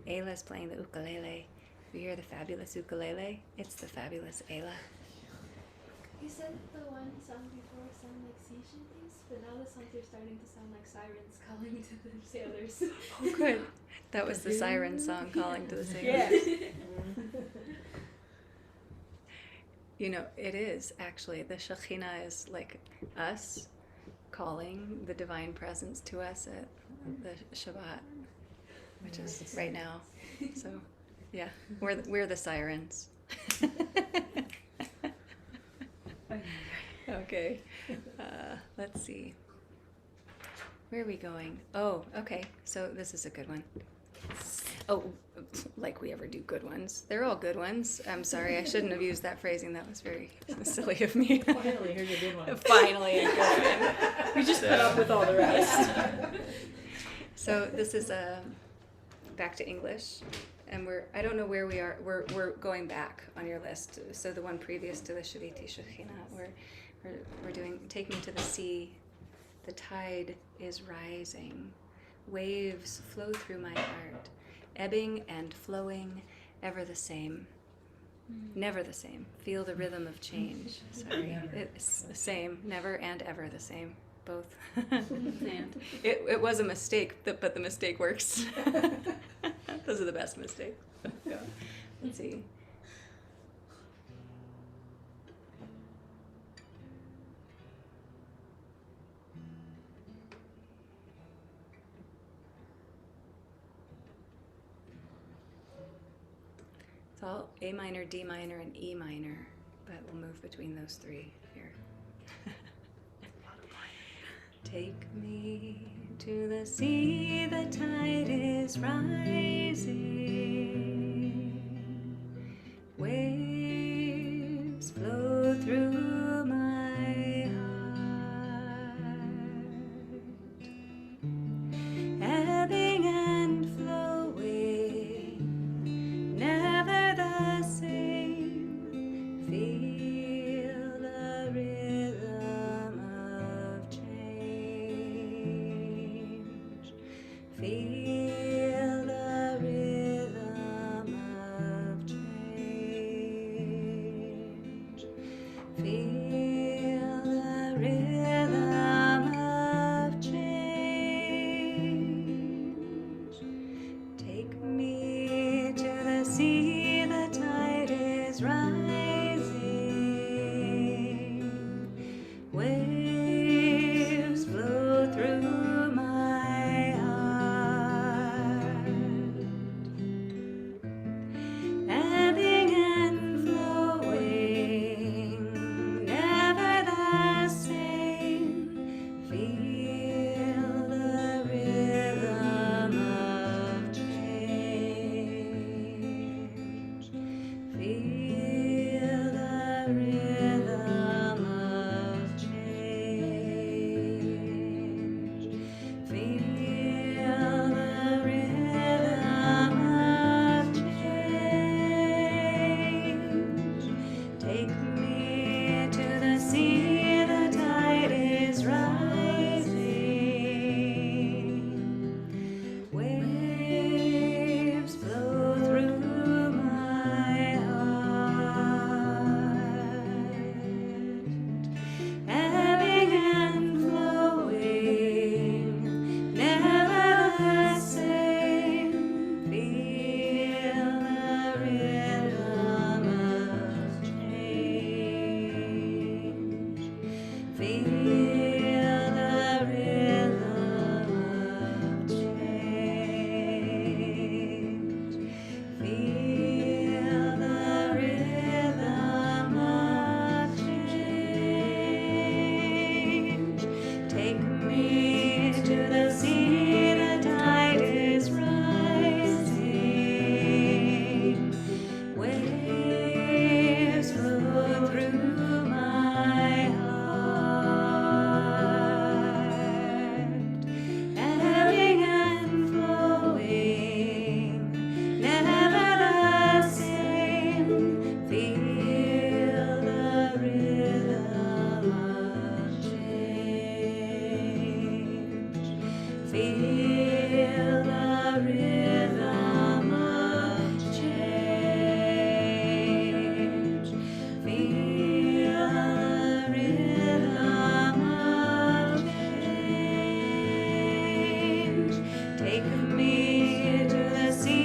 Ayla's playing the ukulele. You hear the fabulous ukulele? It's the fabulous Ayla.
You said the one song before sounded like sea shanties, but now the songs are starting to sound like sirens calling to the sailors.
Oh, good. That was the siren song calling to the sailors.
Yes.
You know, it is actually, the Shekhinah is like us calling the divine presence to us at the Shabbat, which is right now. So, yeah, we're the sirens. Okay, let's see. Where are we going? Oh, okay, so this is a good one. Oh, like we ever do good ones. They're all good ones. I'm sorry, I shouldn't have used that phrasing. That was very silly of me.
Finally, here's a good one.
Finally, a good one.
We just put up with all the rest.
So this is back to English, and I don't know where we are. We're going back on your list. So the one previous to the Shaviti Shekhinah, we're doing Take Me to the Sea. The tide is rising. Waves flow through my heart, ebbing and flowing, ever the same. Never the same. Feel the rhythm of change. Sorry.
Never.
It's the same. Never and ever the same. Both.
And
It was a mistake, but the mistake works. Those are the best mistakes. Yeah. Let's see. It's all A minor, D minor, and E minor, but we'll move between those three here. Take me to the sea, the tide is rising. Waves flow through my heart, ebbing and flowing, never the same. Feel the rhythm of change. Feel the rhythm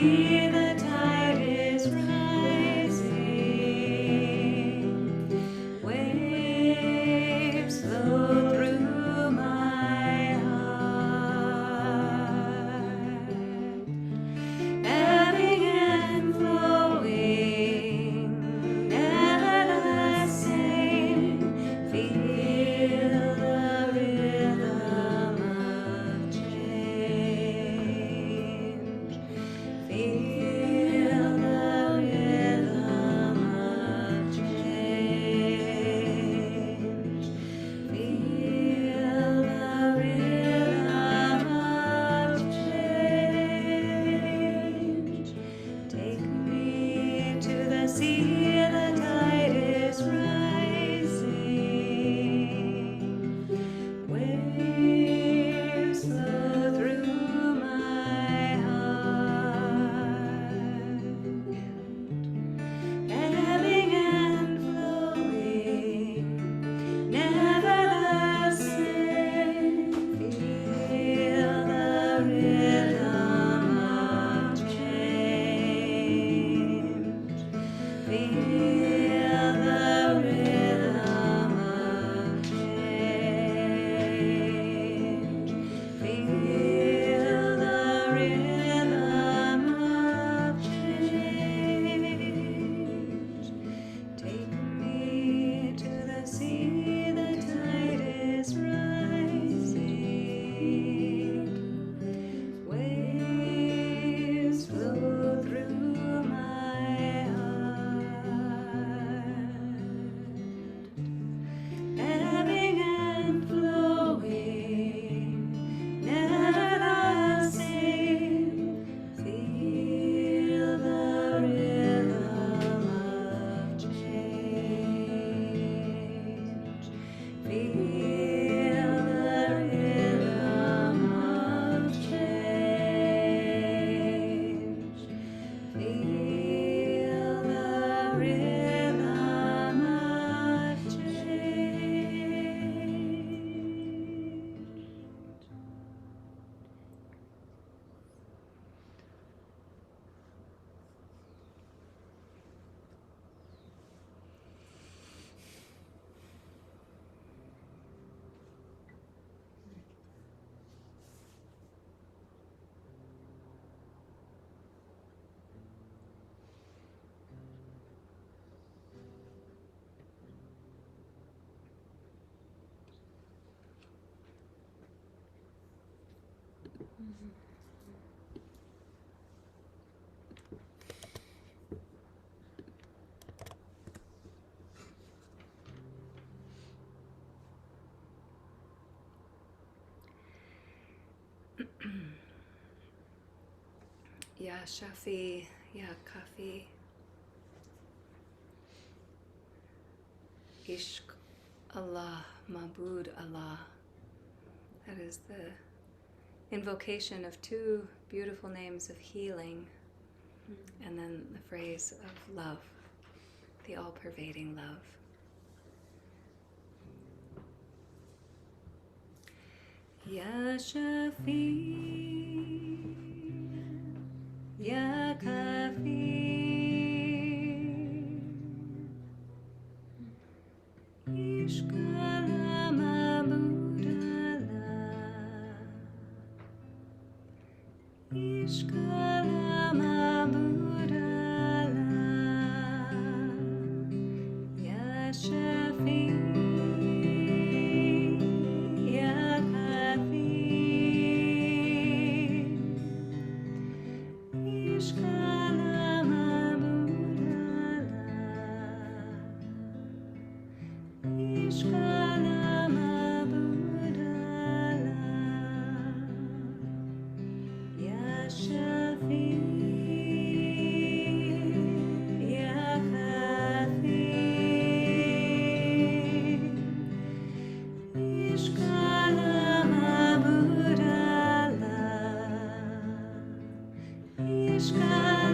sea the tide is rising. Waves flow through my heart, ebbing and flowing, never the same. Feel the rhythm of change. Feel the rhythm of change. Feel the rhythm of change. Take me to the sea, the tide is rising. Waves flow through my heart, ebbing and flowing, never the same. Feel the rhythm of change. Feel the rhythm of change. Feel the rhythm of change. Take me to the sea, the tide is rising. Waves flow through my heart, ebbing and flowing, never the same. Feel the rhythm of change. Feel the rhythm of change. Feel the rhythm of change. Ya Shafi, Ya Kafi, Ishq Allah, Mabud Allah. That is the invocation of two beautiful names of healing, and then the phrase of love, the all-pervading love. Ya Shafi, Ya Kafi, Ishq Allah, Mabud Allah, Ishq Allah, Mabud Allah, Ya Shafi, Ya Kafi, Ishq Allah, Mabud Allah, Ishq Allah, Mabud Allah, Ya Shafi, Ya Kafi, Ishq Allah, Mabud Allah, Ishq Allah.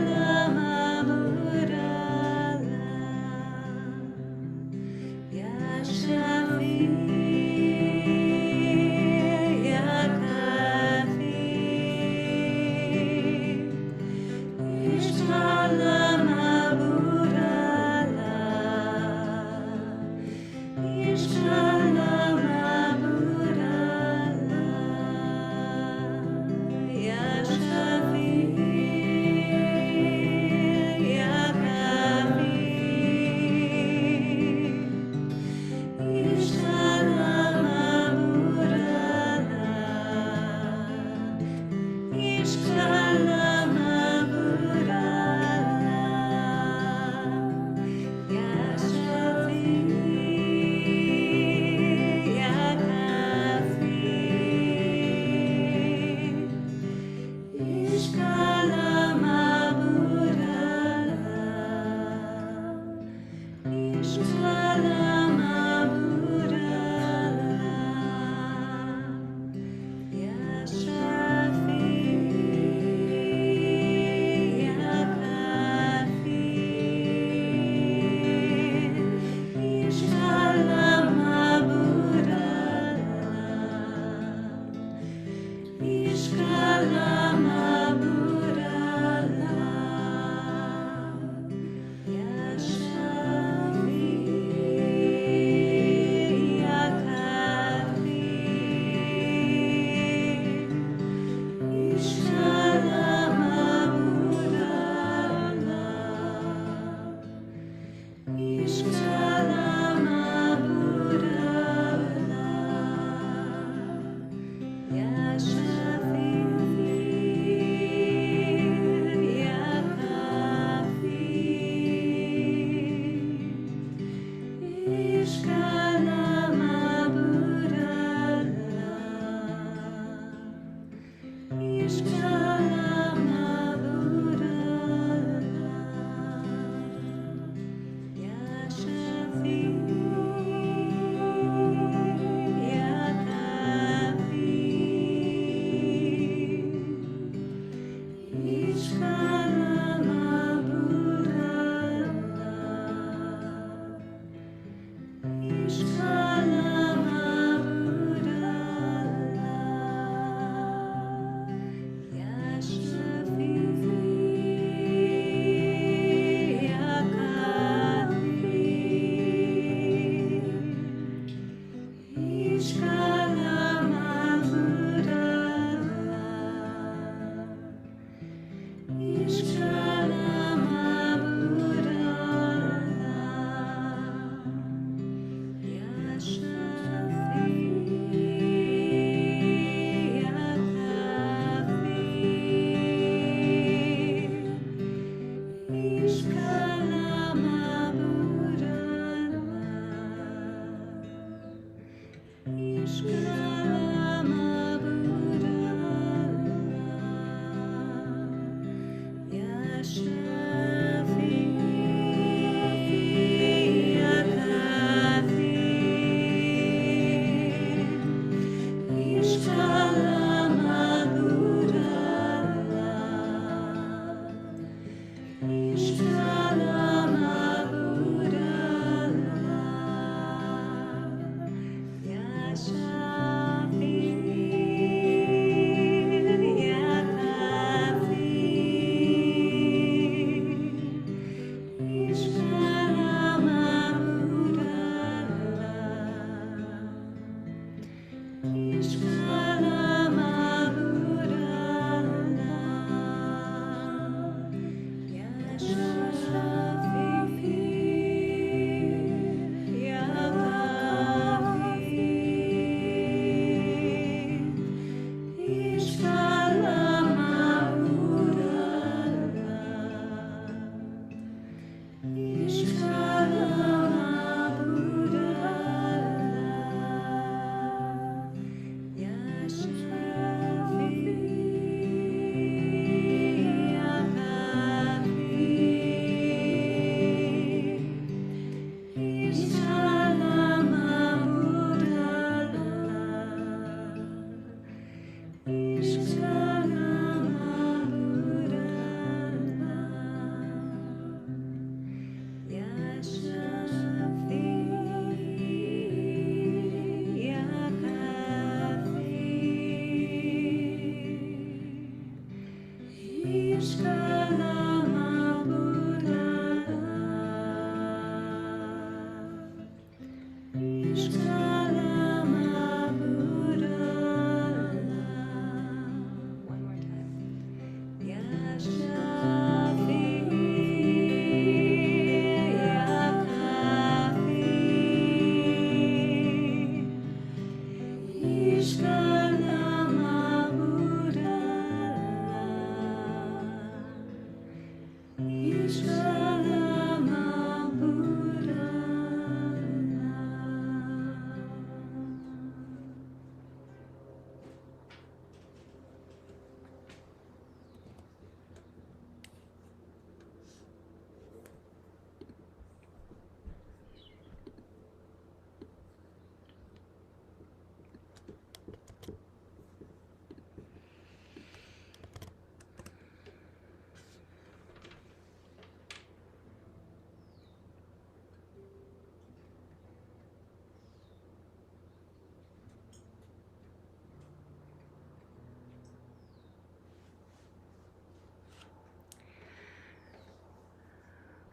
One more time.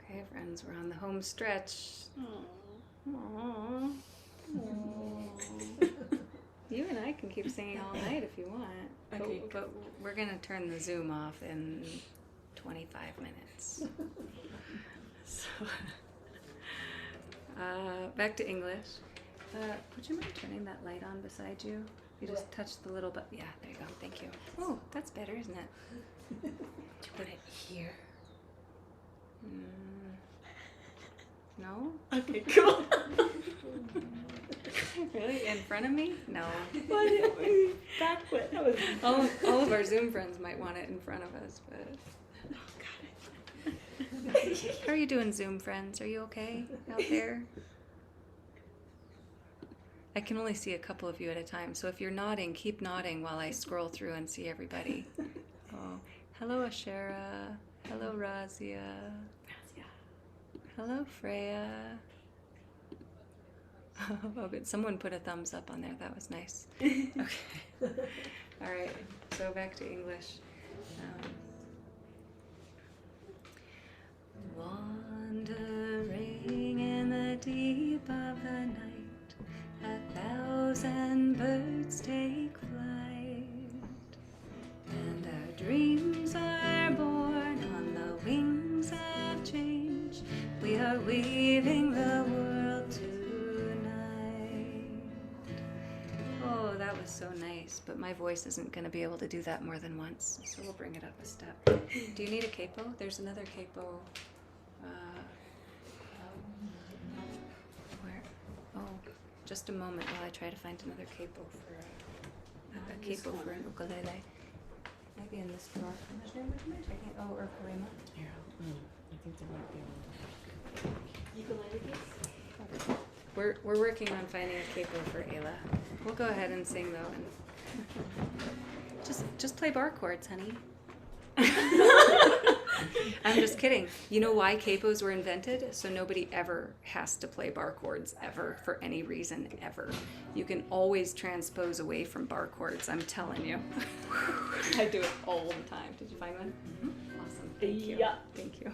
Okay, friends, we're on the home stretch. Aww. You and I can keep singing all night if you want.
Okay.
But we're going to turn the Zoom off in 25 minutes. So, back to English. Would you mind turning that light on beside you? You just touch the little button. Yeah, there you go. Thank you. Oh, that's better, isn't it? Put it here. No?
Okay, cool.
Really? In front of me? No.
Backward. That was
All of our Zoom friends might want it in front of us, but...
Oh, got it.
How are you doing, Zoom friends? Are you okay out there? I can only see a couple of you at a time, so if you're nodding, keep nodding while I scroll through and see everybody. Oh, hello, Ashera. Hello, Razia. Hello, Freya. Oh, good. Someone put a thumbs up on there. That was nice. Okay. All right. So back to English. Wandering in the deep of the night, 1,000 birds take flight, and our dreams are born on the wings of change. We are weaving the world tonight. Oh, that was so nice, but my voice isn't going to be able to do that more than once, so we'll bring it up a step. Do you need a capo? There's another capo. Where? Oh, just a moment while I try to find another capo for a capo for an ukulele. Maybe in this drawer. How much name would you mind taking? Oh, or Karima.
Here, I think there might be one.
Ukulele case?
We're working on finding a capo for Ayla. We'll go ahead and sing though, and just play bar chords, honey. I'm just kidding. You know why capos were invented? So nobody ever has to play bar chords ever for any reason ever. You can always transpose away from bar chords. I'm telling you. I do it all the time. Did you find one? Mm-hmm. Awesome. Thank you.
Yeah.
Thank you.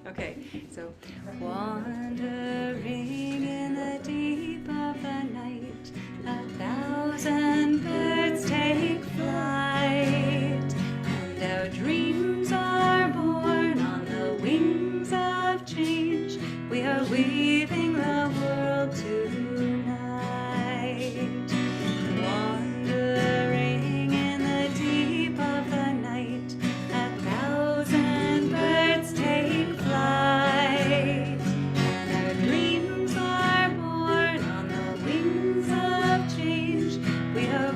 Okay, so wandering in the deep of the night, 1,000 birds take flight, and our dreams are born on the wings of change. We are weaving the world tonight, wandering in the deep of the night, 1,000 birds take flight, and our dreams are born on the wings of change. We are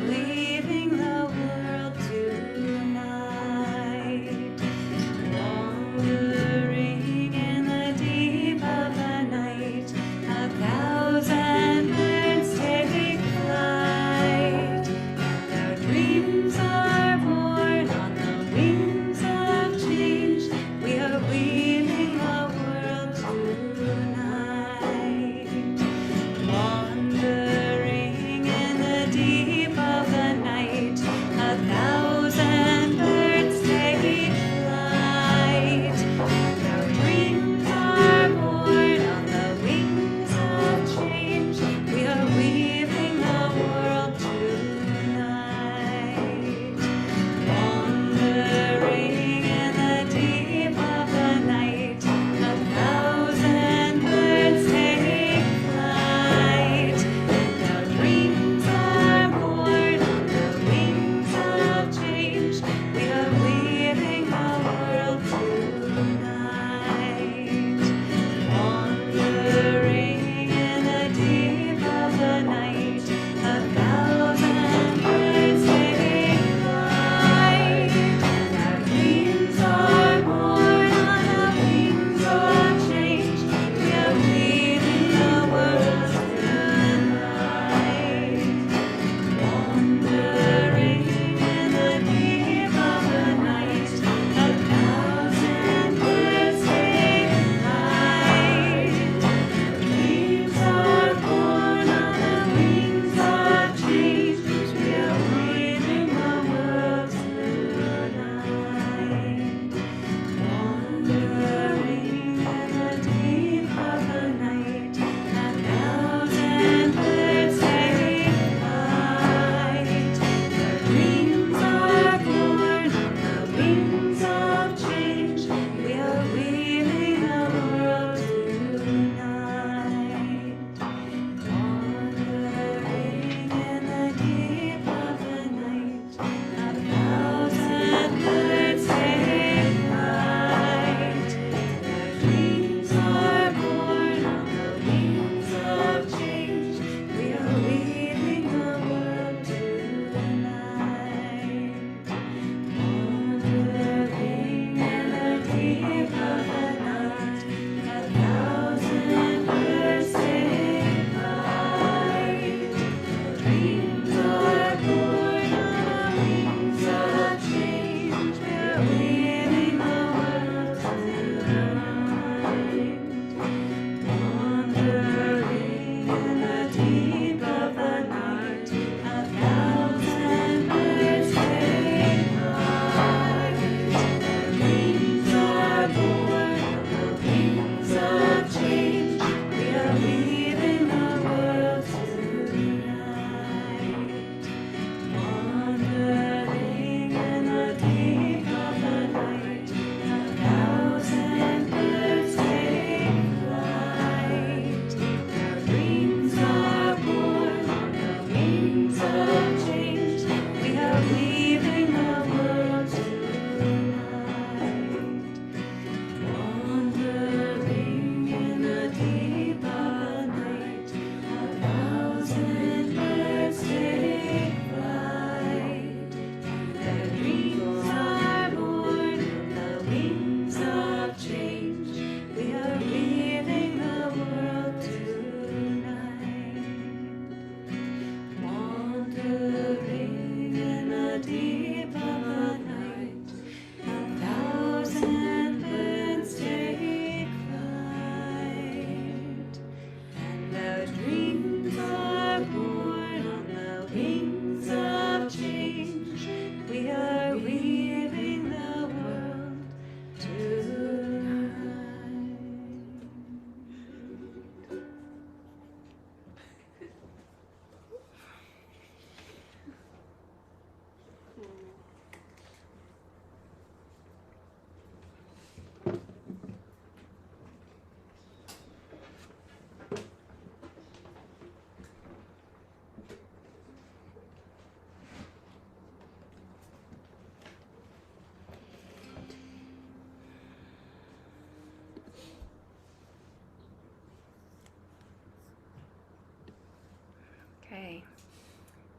Okay.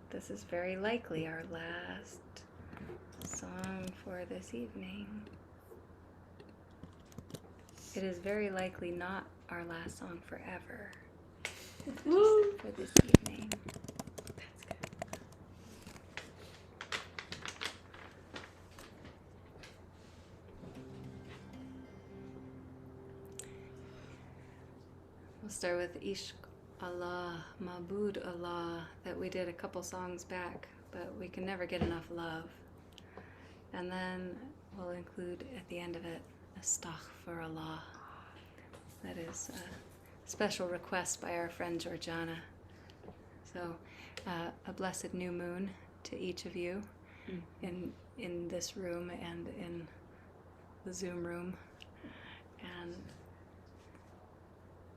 This is very likely our last song for this evening. It is very likely not our last song forever. Just for this evening.
That's good.
We'll start with Ishq Allah, Mabud Allah, that we did a couple songs back, but we can never get enough love. And then we'll include at the end of it, Astaghfirullah. That is a special request by our friend Georgiana. So, a blessed new moon to each of you in this room and in the Zoom room. And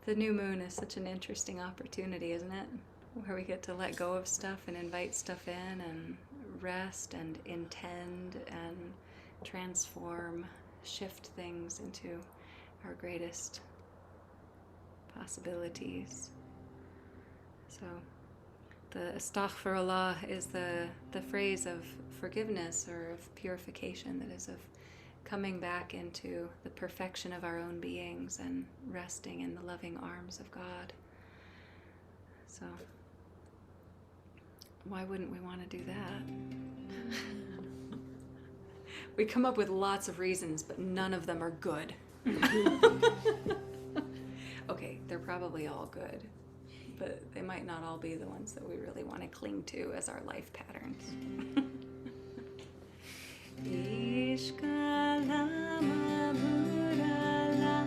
the new moon is such an interesting opportunity, isn't it? Where we get to let go of stuff and invite stuff in and rest and intend and transform, shift things into our greatest possibilities. So the astaghfirullah is the phrase of forgiveness or of purification, that is of coming back into the perfection of our own beings and resting in the loving arms of God. So why wouldn't we want to do that? We come up with lots of reasons, but none of them are good. Okay, they're probably all good, but they might not all be the ones that we really want to cling to as our life patterns. Ishq Allah, Mabud Allah.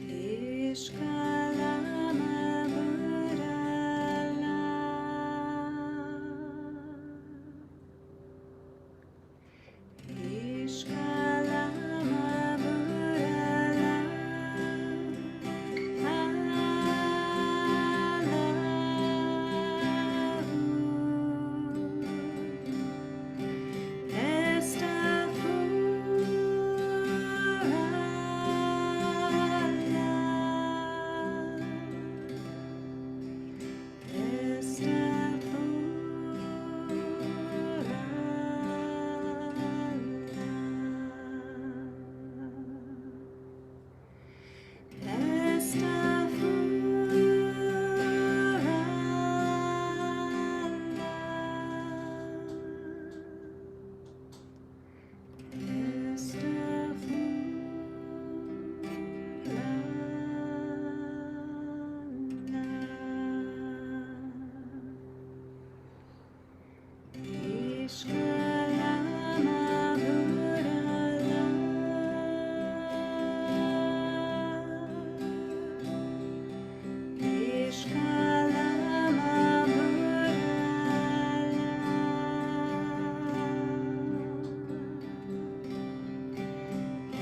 Ishq Allah, Mabud Allah. Ishq Allah, Mabud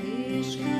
Ishq